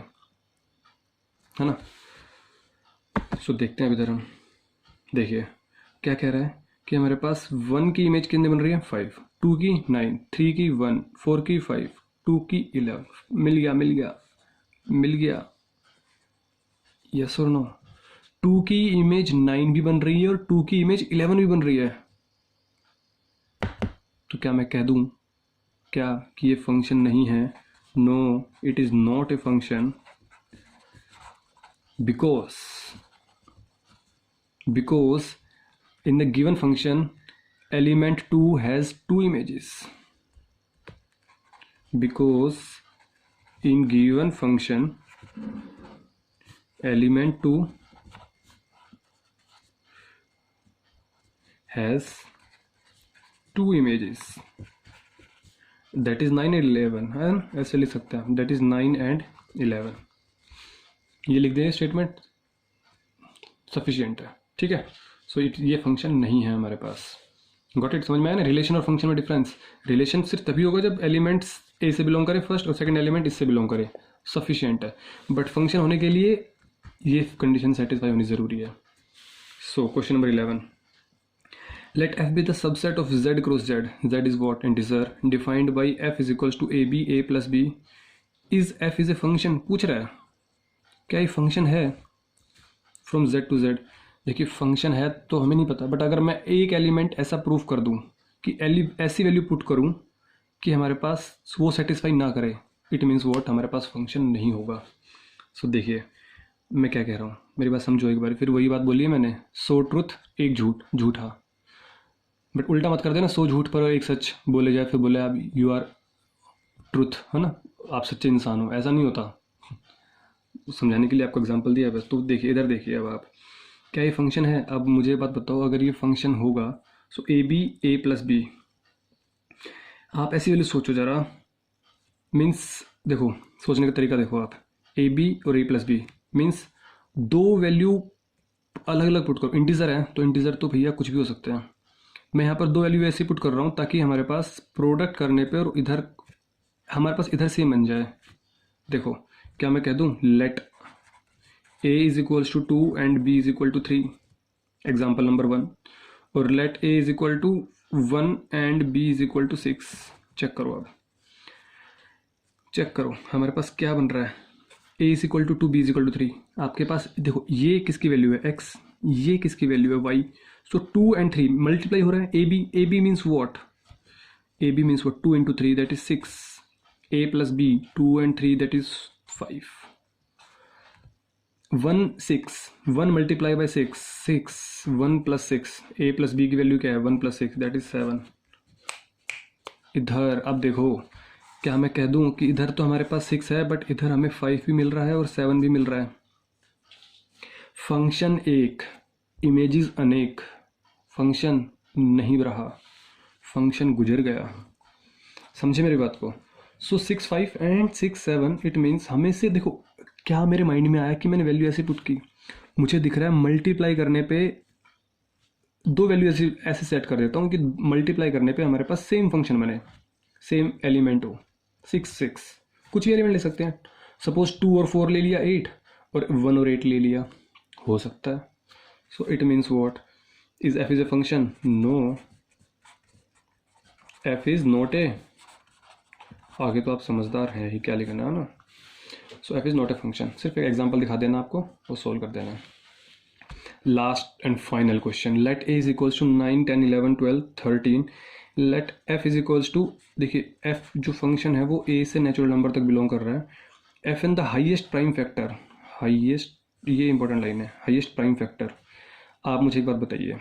है ना। सो देखते हैं इधर हम, देखिए क्या कह रहा है कि हमारे पास 1 की इमेज कितने बन रही है? 5, 2 की 9, 3 की 1, 4 की 5, 2 की 11। मिल गया, यस और नो? 2 की इमेज 9 भी बन रही है और 2 की इमेज 11 भी बन रही है, तो क्या मैं कह दूं क्या कि ये फंक्शन नहीं है? No, it is not a function, because in the given function element 2 has two images, because in given function element 2 has two images, that is 9 and 11 है ना, ऐसे लिख सकते हैं, that is 9 and 11, ये लिख दें, स्टेटमेंट सफिशिएंट है, ठीक है। सो ये फंक्शन नहीं है हमारे पास। गॉट इट, समझ में आया ना रिलेशन और फंक्शन में डिफरेंस? रिलेशन सिर्फ तभी होगा जब एलिमेंट्स ए से बिलोंग करे फर्स्ट और सेकंड एलिमेंट इससे बिलोंग करे, सफिशिएंट है। बट फंक्शन होने के लिए ये कंडीशन सेटिस्फाई होनी ज़रूरी है। So question number 11, let f be the subset of z cross z, z is what? Integer defined by f is equals to ab a plus b, is f is a function, पूछ रहा है क्या ये function है from z to z। देखिए function है तो हमें नहीं पता, बट अगर मैं एक एलिमेंट ऐसा प्रूफ कर दूं कि ऐसी वैल्यू पुट करूं कि हमारे पास वो सेटिस्फाई ना करे, इट मीन्स वॉट, हमारे पास फंक्शन नहीं होगा। सो देखिए मैं क्या कह रहा हूँ, मेरी बात समझो एक बार, फिर वही बात बोली है मैंने, 100 ट्रुथ एक झूठ, झूठा, बट उल्टा मत कर देना, 100 झूठ पर एक सच बोले जाए, फिर बोले आप यू आर ट्रुथ, है ना, आप सच्चे इंसान हो, ऐसा नहीं होता। समझाने के लिए आपको एग्जांपल दिया बस। तो देखिए इधर देखिए, अब आप क्या ये फंक्शन है? अब मुझे बात बताओ, अगर ये फंक्शन होगा so A B A plus B, आप ऐसी वैल्यू सोचो जरा, मीन्स देखो सोचने का तरीका देखो आप, ए बी और ए प्लस बी मीन्स दो वैल्यू अलग अलग पुट करो, इंटीजर है तो इंटीजर तो भैया कुछ भी हो सकते हैं, मैं यहाँ पर दो वैल्यू ऐसे पुट कर रहा हूँ ताकि हमारे पास प्रोडक्ट करने पे और इधर हमारे पास इधर सेम बन जाए। देखो क्या मैं कह दूँ, let a is equals to 2 and b is equal to 3, example number 1, और let a is equal to 1 and b is equal to 6। Check करो, अब चेक करो हमारे पास क्या बन रहा है, a is equal to 2 b is equal to 3। आपके पास देखो ये किसकी वैल्यू है x, ये किसकी वैल्यू है y, सो 2 एंड 3 मल्टीप्लाई हो रहा है, a b means what, a b means what, 2 into 3 that is 6, a plus b 2 and 3 that is 5, 1 6, 1 multiply by 6, 6 1 plus 6, a plus b की वैल्यू क्या है 1 प्लस 6 दैट इज 7। इधर अब देखो क्या मैं कह दूं कि इधर तो हमारे पास 6 है बट इधर हमें 5 भी मिल रहा है और 7 भी मिल रहा है। फंक्शन एक, इमेजेस अनेक, फंक्शन नहीं रहा, फंक्शन गुजर गया, समझे मेरी बात को। सो 6 5 एंड 6 7 इट मीन्स हमें से देखो क्या मेरे माइंड में आया कि मैंने वैल्यू ऐसे पुट की, मुझे दिख रहा है मल्टीप्लाई करने पे दो वैल्यू ऐसे सेट कर देता हूँ कि मल्टीप्लाई करने पे हमारे पास सेम फंक्शन बने, सेम एलिमेंट हो, 6 6 कुछ भी एलिमेंट ले सकते हैं, सपोज 2 और 4 ले लिया 8 और 1 और 8 ले लिया, हो सकता है। So it means what, is f is a function? No, f is not a, आगे तो आप समझदार हैं ही, क्या लिखना है ना। So F is not a function, सिर्फ एक एग्जाम्पल दिखा देना आपको और सोल्व कर देना। Last and final question, let a is equals to 9 10 11 12 13, let f is equals to, देखिए एफ जो फंक्शन है वो ए से नेचुरल नंबर तक बिलोंग कर रहा है, F in the highest prime factor, highest, ये इंपॉर्टेंट लाइन है, हाईएस्ट प्राइम फैक्टर। आप मुझे एक बात बताइए,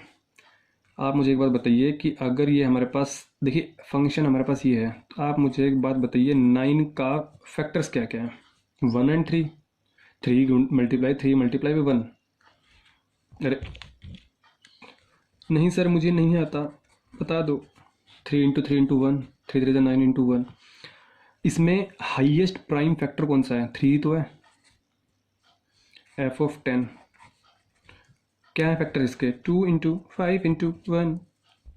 आप मुझे एक बात बताइए कि अगर ये हमारे पास, देखिए फंक्शन हमारे पास ये है, तो आप मुझे एक बात बताइए 9 का फैक्टर्स क्या क्या है? 1 एंड 3, 3 मल्टीप्लाई 3 मल्टीप्लाई बाई 1, अरे नहीं सर मुझे नहीं आता, बता दो। 3 इंटू 3 इंटू 1, 3 3 9 इंटू 1, इसमें हाईएस्ट प्राइम फैक्टर कौन सा है? 3 तो है, एफ ऑफ 10 क्या है फैक्टर इसके? 2 इंटू 5 इंटू 1,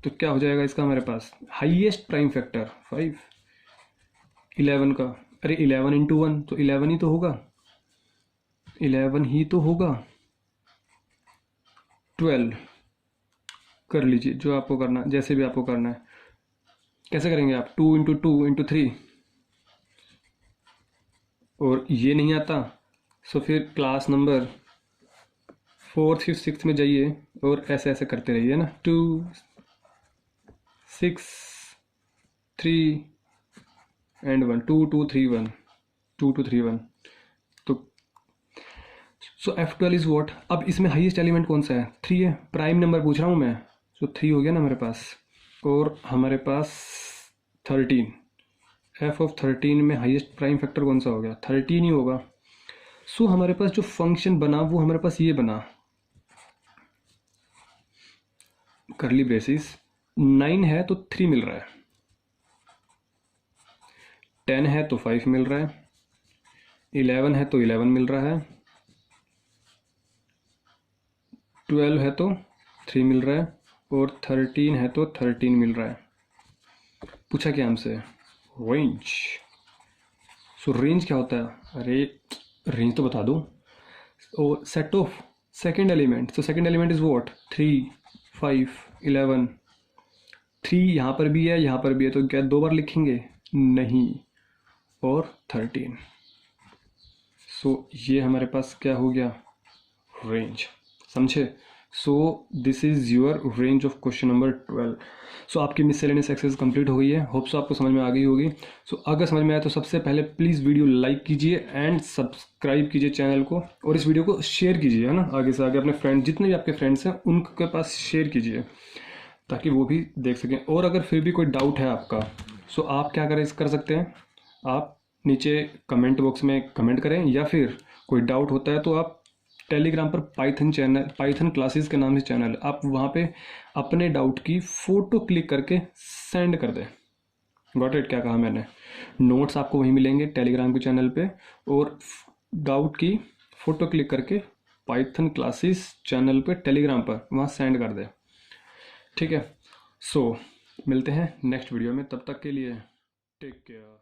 तो क्या हो जाएगा इसका हमारे पास हाईएस्ट प्राइम फैक्टर 5। 11 का, अरे 11 इंटू 1 तो 11 ही तो होगा, 11 ही तो होगा। 12 कर लीजिए जो आपको करना, जैसे भी आपको करना है। कैसे करेंगे आप? 2 इंटू 2 इंटू 3, और ये नहीं आता सो फिर class number 4th 5th 6th में जाइए और ऐसे ऐसे करते रहिए ना, 2 6 3 एंड 1, 2 2 3 1, 2 2 3 1। तो सो F12 इज वॉट। अब इसमें हाईएस्ट एलिमेंट कौन सा है, 3 है, प्राइम नंबर पूछ रहा हूँ मैं, सो 3 हो गया ना हमारे पास, और हमारे पास 13, f ऑफ 13 में हाईएस्ट प्राइम फैक्टर कौन सा हो गया, 13 ही होगा। सो हमारे पास जो फंक्शन बना वो हमारे पास ये बना, करली ब्रेसिस, 9 है तो 3 मिल रहा है, 10 है तो 5 मिल रहा है, 11 है तो 11 मिल रहा है, 12 है तो 3 मिल रहा है, और 13 है तो 13 मिल रहा है। पूछा क्या हमसे, रेंज। सो रेंज क्या होता है, अरे रेंज तो बता दो। और set of second element, so second element is what, 3 5 11। 3 यहाँ पर भी है, यहाँ पर भी है, तो क्या 2 बार लिखेंगे, नहीं, और 13। सो ये हमारे पास क्या हो गया, रेंज, समझे। सो this is your range of question number 12। सो आपकी मिसलेनियस एक्सरसाइज कंप्लीट हो गई है, होप सो आपको समझ में आ गई होगी। सो अगर समझ में आया तो सबसे पहले प्लीज़ वीडियो लाइक कीजिए एंड सब्सक्राइब कीजिए चैनल को, और इस वीडियो को शेयर कीजिए, है ना, आगे से आगे अपने फ्रेंड, जितने भी आपके फ्रेंड्स हैं उनके पास शेयर कीजिए ताकि वो भी देख सकें। और अगर फिर भी कोई डाउट है आपका, सो आप क्या कर सकते हैं, आप नीचे कमेंट बॉक्स में कमेंट करें, या फिर कोई डाउट होता है तो आप टेलीग्राम पर पाइथन चैनल, पाइथन क्लासेस के नाम से चैनल, आप वहाँ पे अपने डाउट की फ़ोटो क्लिक करके सेंड कर दें। गॉट इट, क्या कहा मैंने, नोट्स आपको वहीं मिलेंगे टेलीग्राम के चैनल पे, और डाउट की फ़ोटो क्लिक करके पाइथन क्लासेस चैनल पे टेलीग्राम पर वहाँ सेंड कर दें, ठीक है। सो मिलते हैं नेक्स्ट वीडियो में, तब तक के लिए टेक केयर।